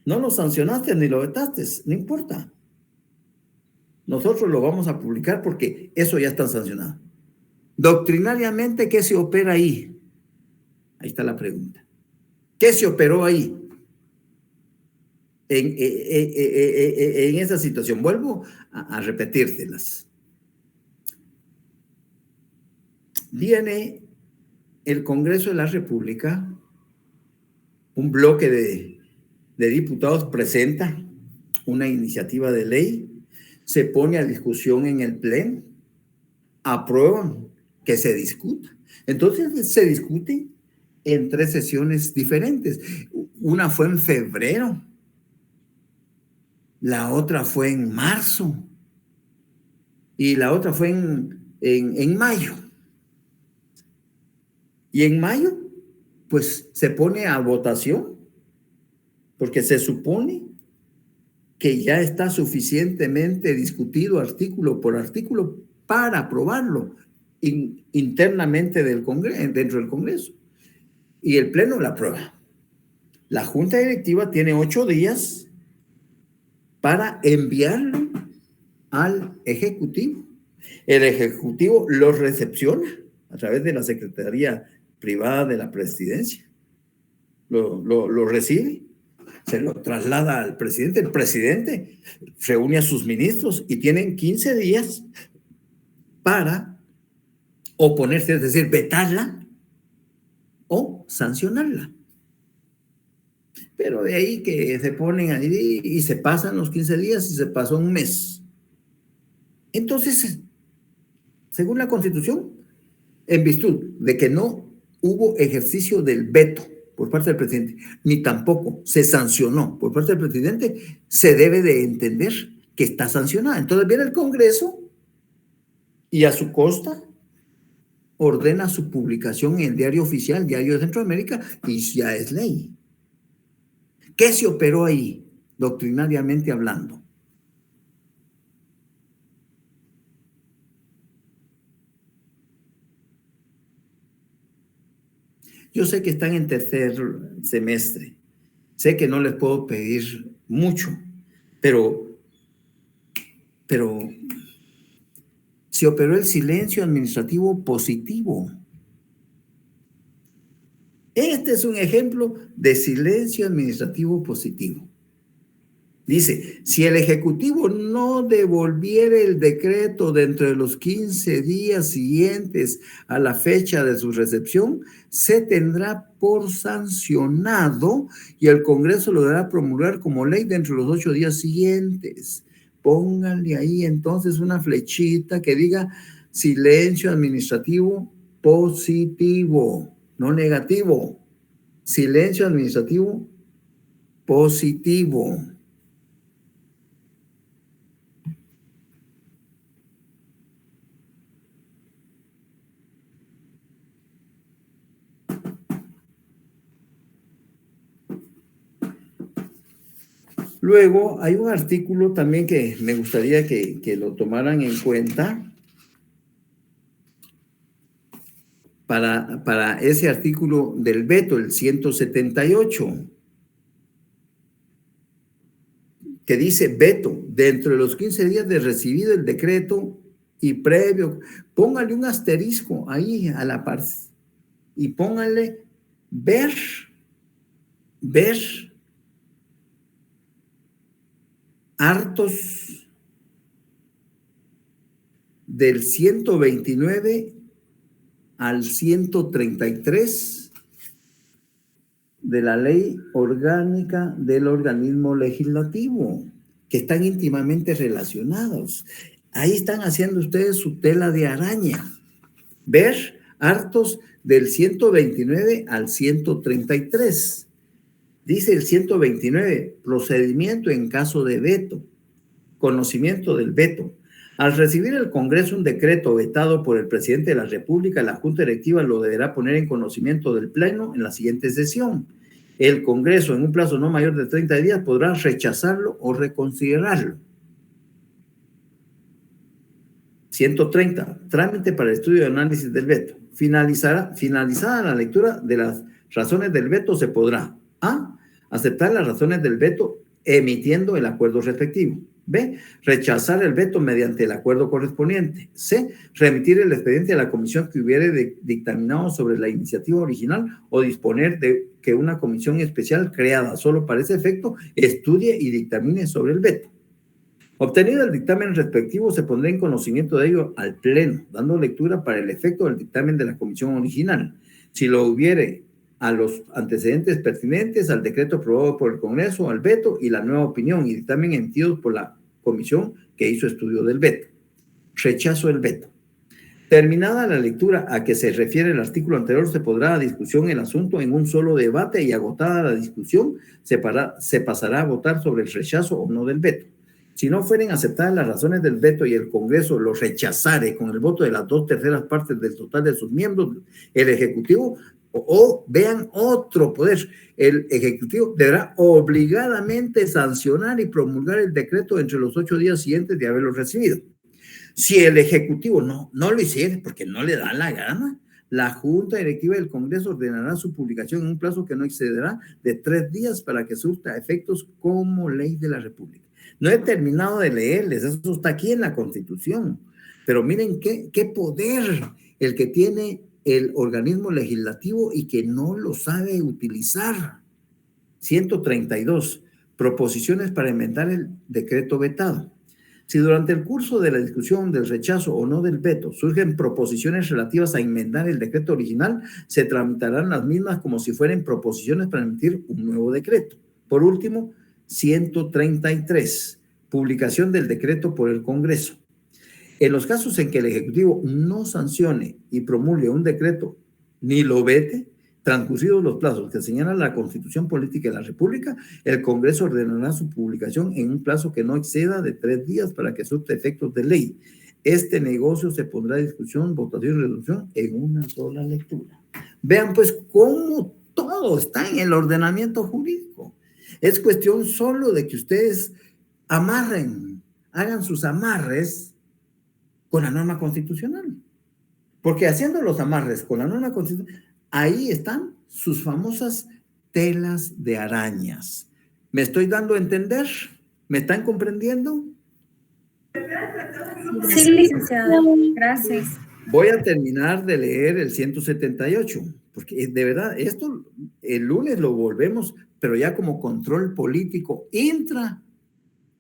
No lo sancionaste ni lo vetaste, no importa. Nosotros lo vamos a publicar porque eso ya está sancionado. Doctrinariamente, ¿qué se opera ahí? Ahí está la pregunta. ¿Qué se operó ahí? En esa situación. Vuelvo a repetírselas. Viene el Congreso de la República, un bloque de diputados presenta una iniciativa de ley, se pone a discusión en el Pleno, aprueban que se discuta. Entonces se discute en 3 sesiones diferentes. Una fue en febrero, la otra fue en marzo y la otra fue en mayo. Y en mayo, pues se pone a votación porque se supone que ya está suficientemente discutido artículo por artículo para aprobarlo internamente dentro del Congreso. Y el Pleno la aprueba. La Junta Directiva tiene 8 días para enviarlo al Ejecutivo. El Ejecutivo lo recepciona a través de la Secretaría Privada de la Presidencia. Lo recibe se lo traslada al presidente. El presidente reúne a sus ministros y tienen 15 días para oponerse, es decir, vetarla o sancionarla. Pero de ahí que se ponen ahí y se pasan los 15 días y se pasó un mes. Entonces, según la Constitución, en virtud de que no hubo ejercicio del veto por parte del presidente, ni tampoco se sancionó por parte del presidente, se debe de entender que está sancionada. Entonces viene el Congreso y a su costa ordena su publicación en el diario oficial, Diario de Centroamérica, y ya es ley. ¿Qué se operó ahí, doctrinariamente hablando? Yo sé que están en tercer semestre, sé que no les puedo pedir mucho, pero se operó el silencio administrativo positivo. Este es un ejemplo de silencio administrativo positivo. Dice, si el Ejecutivo no devolviera el decreto dentro de los 15 días siguientes a la fecha de su recepción, se tendrá por sancionado y el Congreso lo deberá promulgar como ley dentro de los 8 días siguientes. Pónganle ahí entonces una flechita que diga silencio administrativo positivo, no negativo. Silencio administrativo positivo. Luego hay un artículo también que me gustaría que lo tomaran en cuenta para ese artículo del veto, el 178, que dice veto dentro de los 15 días de recibido el decreto y previo. Póngale un asterisco ahí a la par y póngale ver hartos del 129 al 133 de la ley orgánica del organismo legislativo, que están íntimamente relacionados. Ahí están haciendo ustedes su tela de araña. Ver hartos del 129 al 133. Dice el 129, procedimiento en caso de veto, conocimiento del veto. Al recibir el Congreso un decreto vetado por el presidente de la República, la Junta Directiva lo deberá poner en conocimiento del Pleno en la siguiente sesión. El Congreso, en un plazo no mayor de 30 días, podrá rechazarlo o reconsiderarlo. 130. Trámite para el estudio y análisis del veto. Finalizada la lectura de las razones del veto, se podrá: A. Aceptar las razones del veto emitiendo el acuerdo respectivo. B. Rechazar el veto mediante el acuerdo correspondiente. C. Remitir el expediente a la comisión que hubiere dictaminado sobre la iniciativa original o disponer de que una comisión especial creada solo para ese efecto estudie y dictamine sobre el veto. Obtenido el dictamen respectivo, se pondrá en conocimiento de ello al Pleno, dando lectura para el efecto del dictamen de la comisión original. Si lo hubiere, a los antecedentes pertinentes, al decreto aprobado por el Congreso, al veto y la nueva opinión y dictamen emitidos por la comisión que hizo estudio del veto. Rechazo del veto. Terminada la lectura a que se refiere el artículo anterior, se podrá dar discusión el asunto en un solo debate y agotada la discusión, se pasará a votar sobre el rechazo o no del veto. Si no fueren aceptadas las razones del veto y el Congreso lo rechazare con el voto de las 2/3 partes del total de sus miembros, el Ejecutivo, o vean otro poder, el Ejecutivo deberá obligadamente sancionar y promulgar el decreto entre los 8 días siguientes de haberlo recibido. Si el Ejecutivo no lo hiciera porque no le da la gana, la Junta Directiva del Congreso ordenará su publicación en un plazo que no excederá de 3 días para que surta efectos como ley de la República. No he terminado de leerles, eso está aquí en la Constitución, pero miren qué poder el que tiene el organismo legislativo y que no lo sabe utilizar. 132. Proposiciones para enmendar el decreto vetado. Si durante el curso de la discusión del rechazo o no del veto surgen proposiciones relativas a enmendar el decreto original, se tramitarán las mismas como si fueran proposiciones para emitir un nuevo decreto. Por último, 133. Publicación del decreto por el Congreso. En los casos en que el Ejecutivo no sancione y promulgue un decreto ni lo vete, transcurridos los plazos que señala la Constitución Política de la República, el Congreso ordenará su publicación en un plazo que no exceda de 3 días para que surta efectos de ley. Este negocio se pondrá a discusión, votación y resolución en una sola lectura. Vean pues cómo todo está en el ordenamiento jurídico. Es cuestión solo de que ustedes hagan sus amarres con la norma constitucional. Porque haciendo los amarres con la norma constitucional, ahí están sus famosas telas de arañas. ¿Me estoy dando a entender? ¿Me están comprendiendo? Sí, licenciado. Gracias. Voy a terminar de leer el 178, porque de verdad, esto el lunes lo volvemos, pero ya como control político intra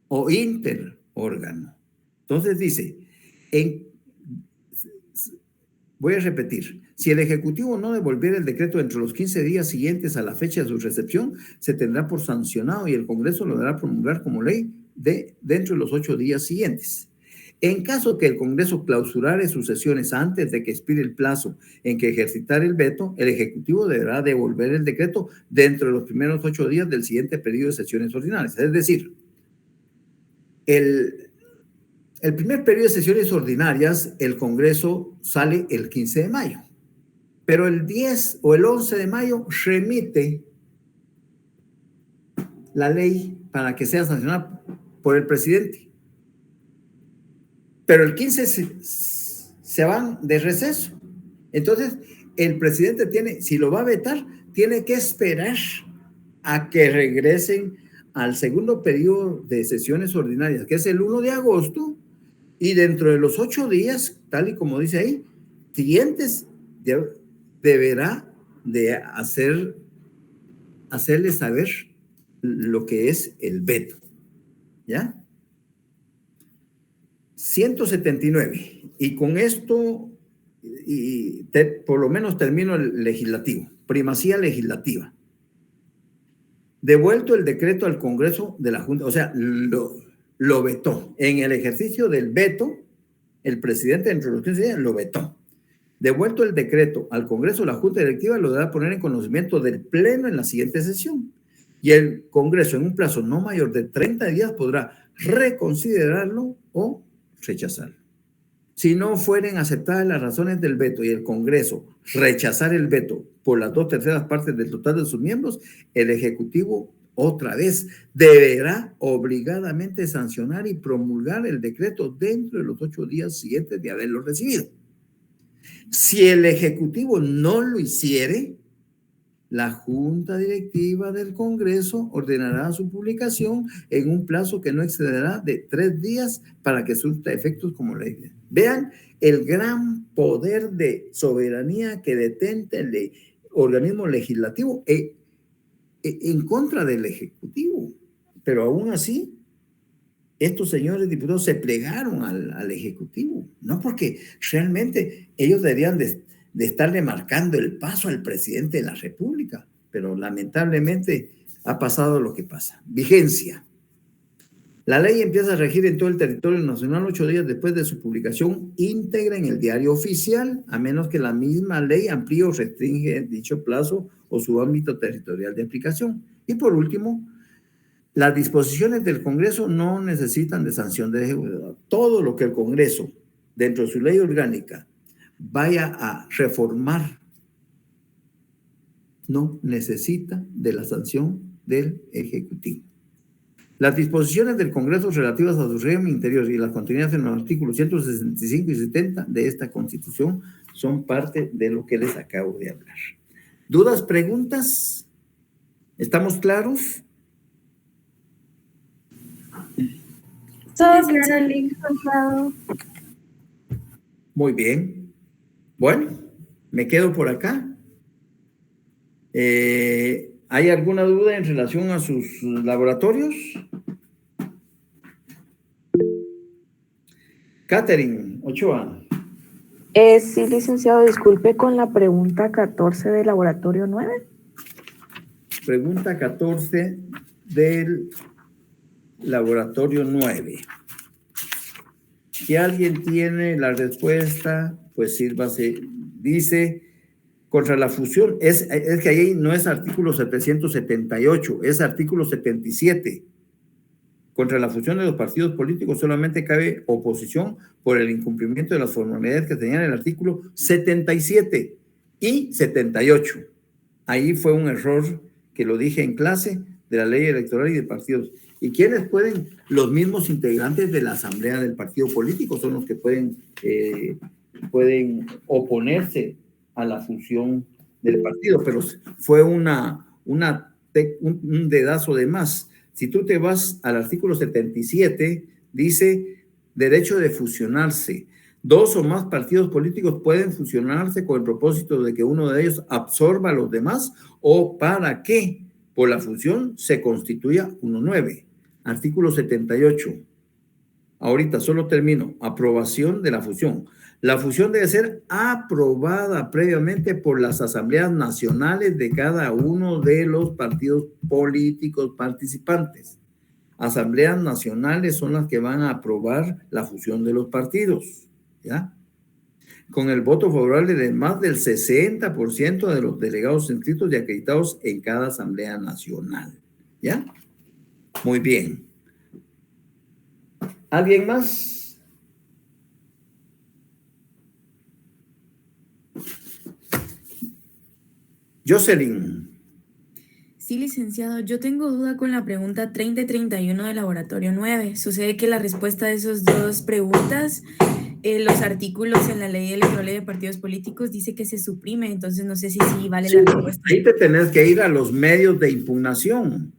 o interórgano. Entonces dice, voy a repetir, si el Ejecutivo no devolviera el decreto entre los 15 días siguientes a la fecha de su recepción, se tendrá por sancionado y el Congreso lo deberá promulgar como ley dentro de los 8 días siguientes. En caso que el Congreso clausurare sus sesiones antes de que expire el plazo en que ejercitar el veto, el Ejecutivo deberá devolver el decreto dentro de los primeros 8 días del siguiente periodo de sesiones ordinarias. Es decir, el primer periodo de sesiones ordinarias, el Congreso sale el 15 de mayo, pero el 10 o el 11 de mayo remite la ley para que sea sancionada por el presidente. Pero el 15 se van de receso. Entonces, el presidente si lo va a vetar, tiene que esperar a que regresen al segundo periodo de sesiones ordinarias, que es el 1 de agosto, y dentro de los 8 días, tal y como dice ahí, siguientes, deberá de hacerle saber lo que es el veto. ¿Ya? 179. Y con esto, por lo menos termino el legislativo. Primacía legislativa. Devuelto el decreto al Congreso de la Junta, o sea, lo vetó. En el ejercicio del veto, el presidente entre los 15 días lo vetó. Devuelto el decreto al Congreso, la Junta Directiva lo deberá poner en conocimiento del Pleno en la siguiente sesión. Y el Congreso, en un plazo no mayor de 30 días, podrá reconsiderarlo o rechazarlo. Si no fueren aceptadas las razones del veto y el Congreso rechazar el veto por las 2/3 partes del total de sus miembros, el Ejecutivo otra vez deberá obligadamente sancionar y promulgar el decreto dentro de los 8 días siguientes de haberlo recibido. Si el Ejecutivo no lo hiciere, la Junta Directiva del Congreso ordenará su publicación en un plazo que no excederá de 3 días para que surta efectos como ley. Vean el gran poder de soberanía que detenta el organismo legislativo en contra del Ejecutivo. Pero aún así, estos señores diputados se plegaron al Ejecutivo, no porque realmente ellos deberían de estarle marcando el paso al presidente de la República, pero lamentablemente ha pasado lo que pasa. Vigencia. La ley empieza a regir en todo el territorio nacional 8 días después de su publicación íntegra en el diario oficial, a menos que la misma ley amplíe o restringe dicho plazo o su ámbito territorial de aplicación. Y por último, las disposiciones del Congreso no necesitan de sanción de Ejecutivo. Todo lo que el Congreso, dentro de su ley orgánica, vaya a reformar, no necesita de la sanción del Ejecutivo. Las disposiciones del Congreso relativas a su régimen interior y las contenidas en los artículos 165 y 70 de esta Constitución son parte de lo que les acabo de hablar. ¿Dudas, preguntas? ¿Estamos claros? Todo claro. Muy bien. Bueno, me quedo por acá. ¿Hay alguna duda en relación a sus laboratorios? Catherine Ochoa. Sí, licenciado, disculpe con la pregunta 14 del laboratorio 9. Pregunta 14 del laboratorio 9. Si alguien tiene la respuesta, pues sírvase. Dice, contra la fusión, es que ahí no es artículo 778, es artículo 77. Contra la fusión de los partidos políticos solamente cabe oposición por el incumplimiento de las formalidades que tenían el artículo 77 y 78. Ahí fue un error que lo dije en clase de la ley electoral y de partidos. ¿Y quiénes pueden? Los mismos integrantes de la asamblea del partido político son los que pueden oponerse a la fusión del partido, pero fue un dedazo de más. Si tú te vas al artículo 77, dice derecho de fusionarse. 2 o más partidos políticos pueden fusionarse con el propósito de que uno de ellos absorba a los demás o para que por la fusión se constituya uno nuevo. Artículo 78. Ahorita solo termino. Aprobación de la fusión. La fusión debe ser aprobada previamente por las asambleas nacionales de cada uno de los partidos políticos participantes. Asambleas nacionales son las que van a aprobar la fusión de los partidos, ¿ya? Con el voto favorable de más del 60% de los delegados inscritos y acreditados en cada asamblea nacional, ¿ya? Muy bien. ¿Alguien más? Jocelyn. Sí, licenciado, yo tengo duda con la pregunta 30 y 31 del laboratorio 9. Sucede que la respuesta de esas dos preguntas, los artículos en la ley electoral de partidos políticos dice que se suprime, entonces no sé si sí vale la respuesta. Ahí te tenés que ir a los medios de impugnación.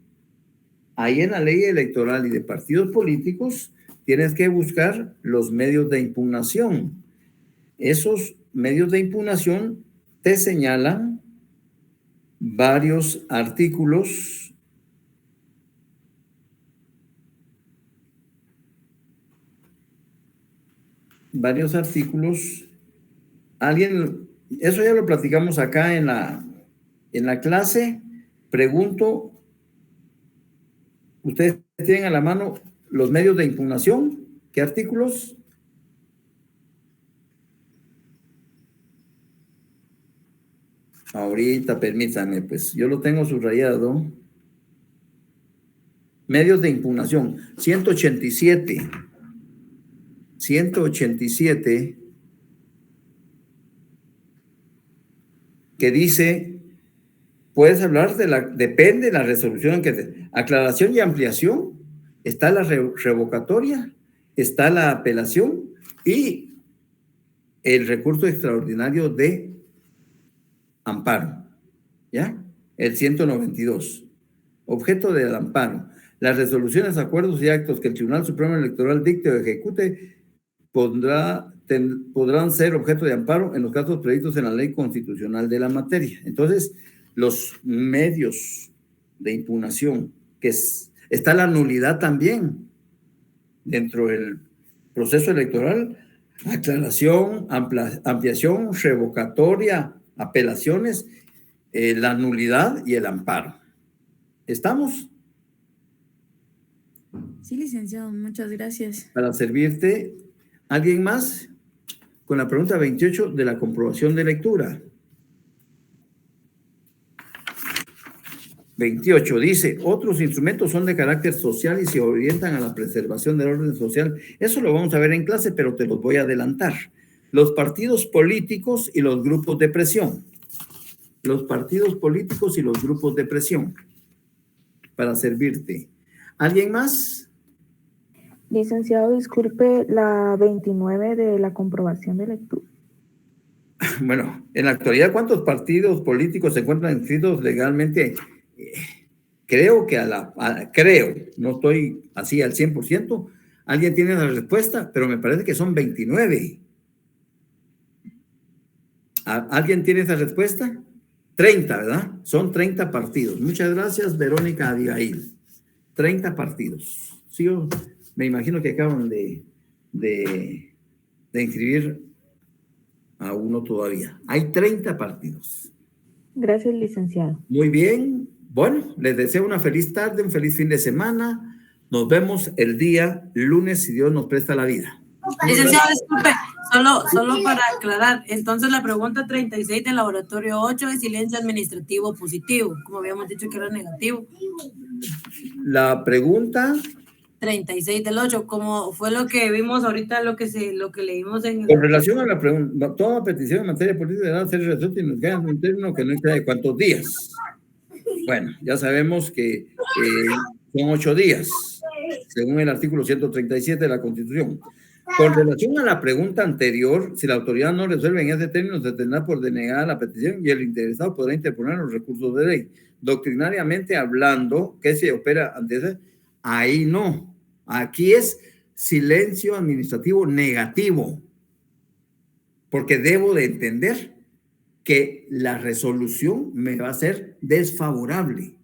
Ahí en la ley electoral y de partidos políticos tienes que buscar los medios de impugnación. Esos medios de impugnación te señalan varios artículos alguien, eso ya lo platicamos acá en la clase. Pregunto, ¿ustedes tienen a la mano los medios de impugnación? ¿Qué artículos? Ahorita, permítame, pues yo lo tengo subrayado. Medios de impugnación, 187. 187, que dice, puedes hablar depende de la resolución aclaración y ampliación, está la revocatoria, está la apelación y el recurso extraordinario de amparo, ¿ya? El 192. Objeto del amparo. Las resoluciones, acuerdos y actos que el Tribunal Supremo Electoral dicte o ejecute podrán ser objeto de amparo en los casos previstos en la ley constitucional de la materia. Entonces, los medios de impugnación, está la nulidad también dentro del proceso electoral, aclaración, ampliación, revocatoria, apelaciones, la nulidad y el amparo. ¿Estamos? Sí, licenciado, muchas gracias. Para servirte. ¿Alguien más? Con la pregunta 28 de la comprobación de lectura. 28 dice, otros instrumentos son de carácter social y se orientan a la preservación del orden social. Eso lo vamos a ver en clase, pero te los voy a adelantar. Los partidos políticos y los grupos de presión. Los partidos políticos y los grupos de presión. Para servirte. ¿Alguien más? Licenciado, disculpe la 29 de la comprobación de lectura. Bueno, en la actualidad, ¿cuántos partidos políticos se encuentran inscritos legalmente? Creo que no estoy así al 100%. ¿Alguien tiene la respuesta? Pero me parece que son 29. ¿Alguien tiene esa respuesta? 30, ¿verdad? Son 30 partidos. Muchas gracias, Verónica Abigail. 30 partidos. Sí, yo me imagino que acaban de inscribir a uno todavía. Hay 30 partidos. Gracias, licenciado. Muy bien. Bueno, les deseo una feliz tarde, un feliz fin de semana. Nos vemos el día lunes, si Dios nos presta la vida. Licenciado, disculpe, solo para aclarar, entonces la pregunta 36 del laboratorio 8 es silencio administrativo positivo, como habíamos dicho que era negativo. La pregunta 36 del 8, como fue lo que vimos ahorita, lo que leímos en el... con relación a la pregunta, toda petición en materia política deberá ser resuelta y nos queda un término que no exceda de cuántos días. Bueno, ya sabemos que son 8 días, según el artículo 137 de la Constitución. Con relación a la pregunta anterior, si la autoridad no resuelve en ese término, se tendrá por denegada la petición y el interesado podrá interponer los recursos de ley. Doctrinariamente hablando, ¿qué se opera ante eso? Ahí no. Aquí es silencio administrativo negativo, porque debo de entender que la resolución me va a ser desfavorable.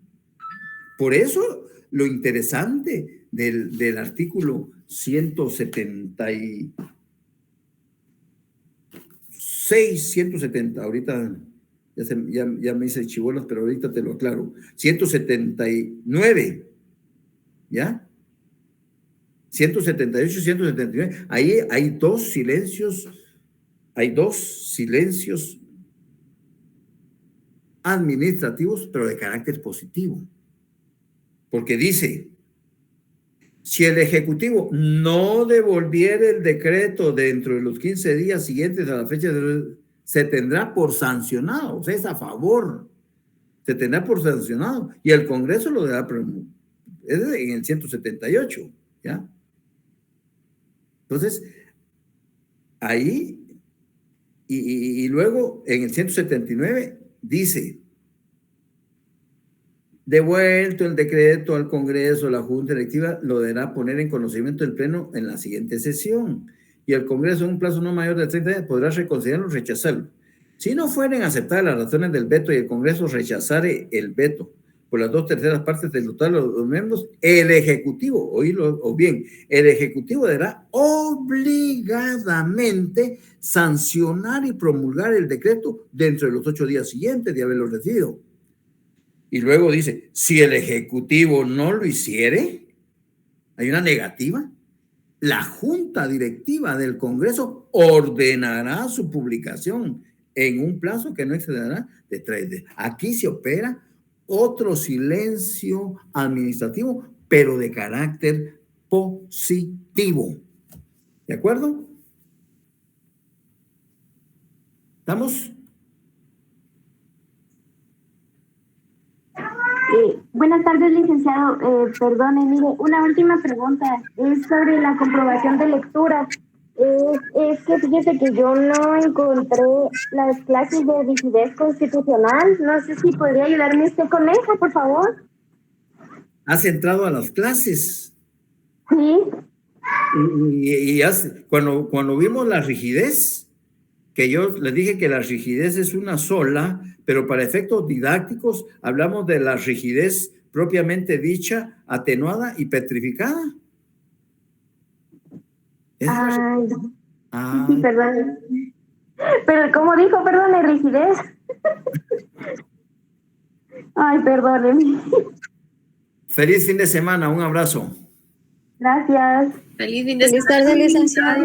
Por eso, lo interesante del artículo 176, 170, ahorita ya me hice chibolas, pero ahorita te lo aclaro. 179, ¿ya? 178, 179. Ahí hay dos silencios administrativos, pero de carácter positivo. Porque dice, si el Ejecutivo no devolviera el decreto dentro de los 15 días siguientes a la fecha, se tendrá por sancionado, o sea, es a favor, se tendrá por sancionado, y el Congreso lo dará, es en el 178, ¿ya? Entonces, ahí, y luego en el 179 dice, devuelto el decreto al Congreso, la Junta Directiva lo deberá poner en conocimiento del Pleno en la siguiente sesión. Y el Congreso, en un plazo no mayor de 30 días, podrá reconsiderarlo o rechazarlo. Si no fueren aceptadas las razones del veto y el Congreso rechazare el veto por las 2/3 partes del total de los miembros, el Ejecutivo, o bien, el Ejecutivo deberá obligadamente sancionar y promulgar el decreto dentro de los 8 días siguientes de haberlo recibido. Y luego dice, si el Ejecutivo no lo hiciere, hay una negativa, la Junta Directiva del Congreso ordenará su publicación en un plazo que no excederá de 3 días. Aquí se opera otro silencio administrativo, pero de carácter positivo. ¿De acuerdo? ¿Estamos? Buenas tardes, licenciado. Perdone, mire, una última pregunta. Es sobre la comprobación de lectura. Es que fíjese que yo no encontré las clases de rigidez constitucional. No sé si podría ayudarme usted con eso, por favor. ¿Has entrado a las clases? Sí. Y cuando vimos la rigidez, que yo les dije que la rigidez es una sola, pero para efectos didácticos hablamos de la rigidez propiamente dicha, atenuada y petrificada. Ay, sí, perdón. Pero, ¿cómo dijo? Perdón, rigidez. Ay, perdóneme. Feliz fin de semana, un abrazo. Gracias. Feliz fin de semana. Feliz tarde, licenciado.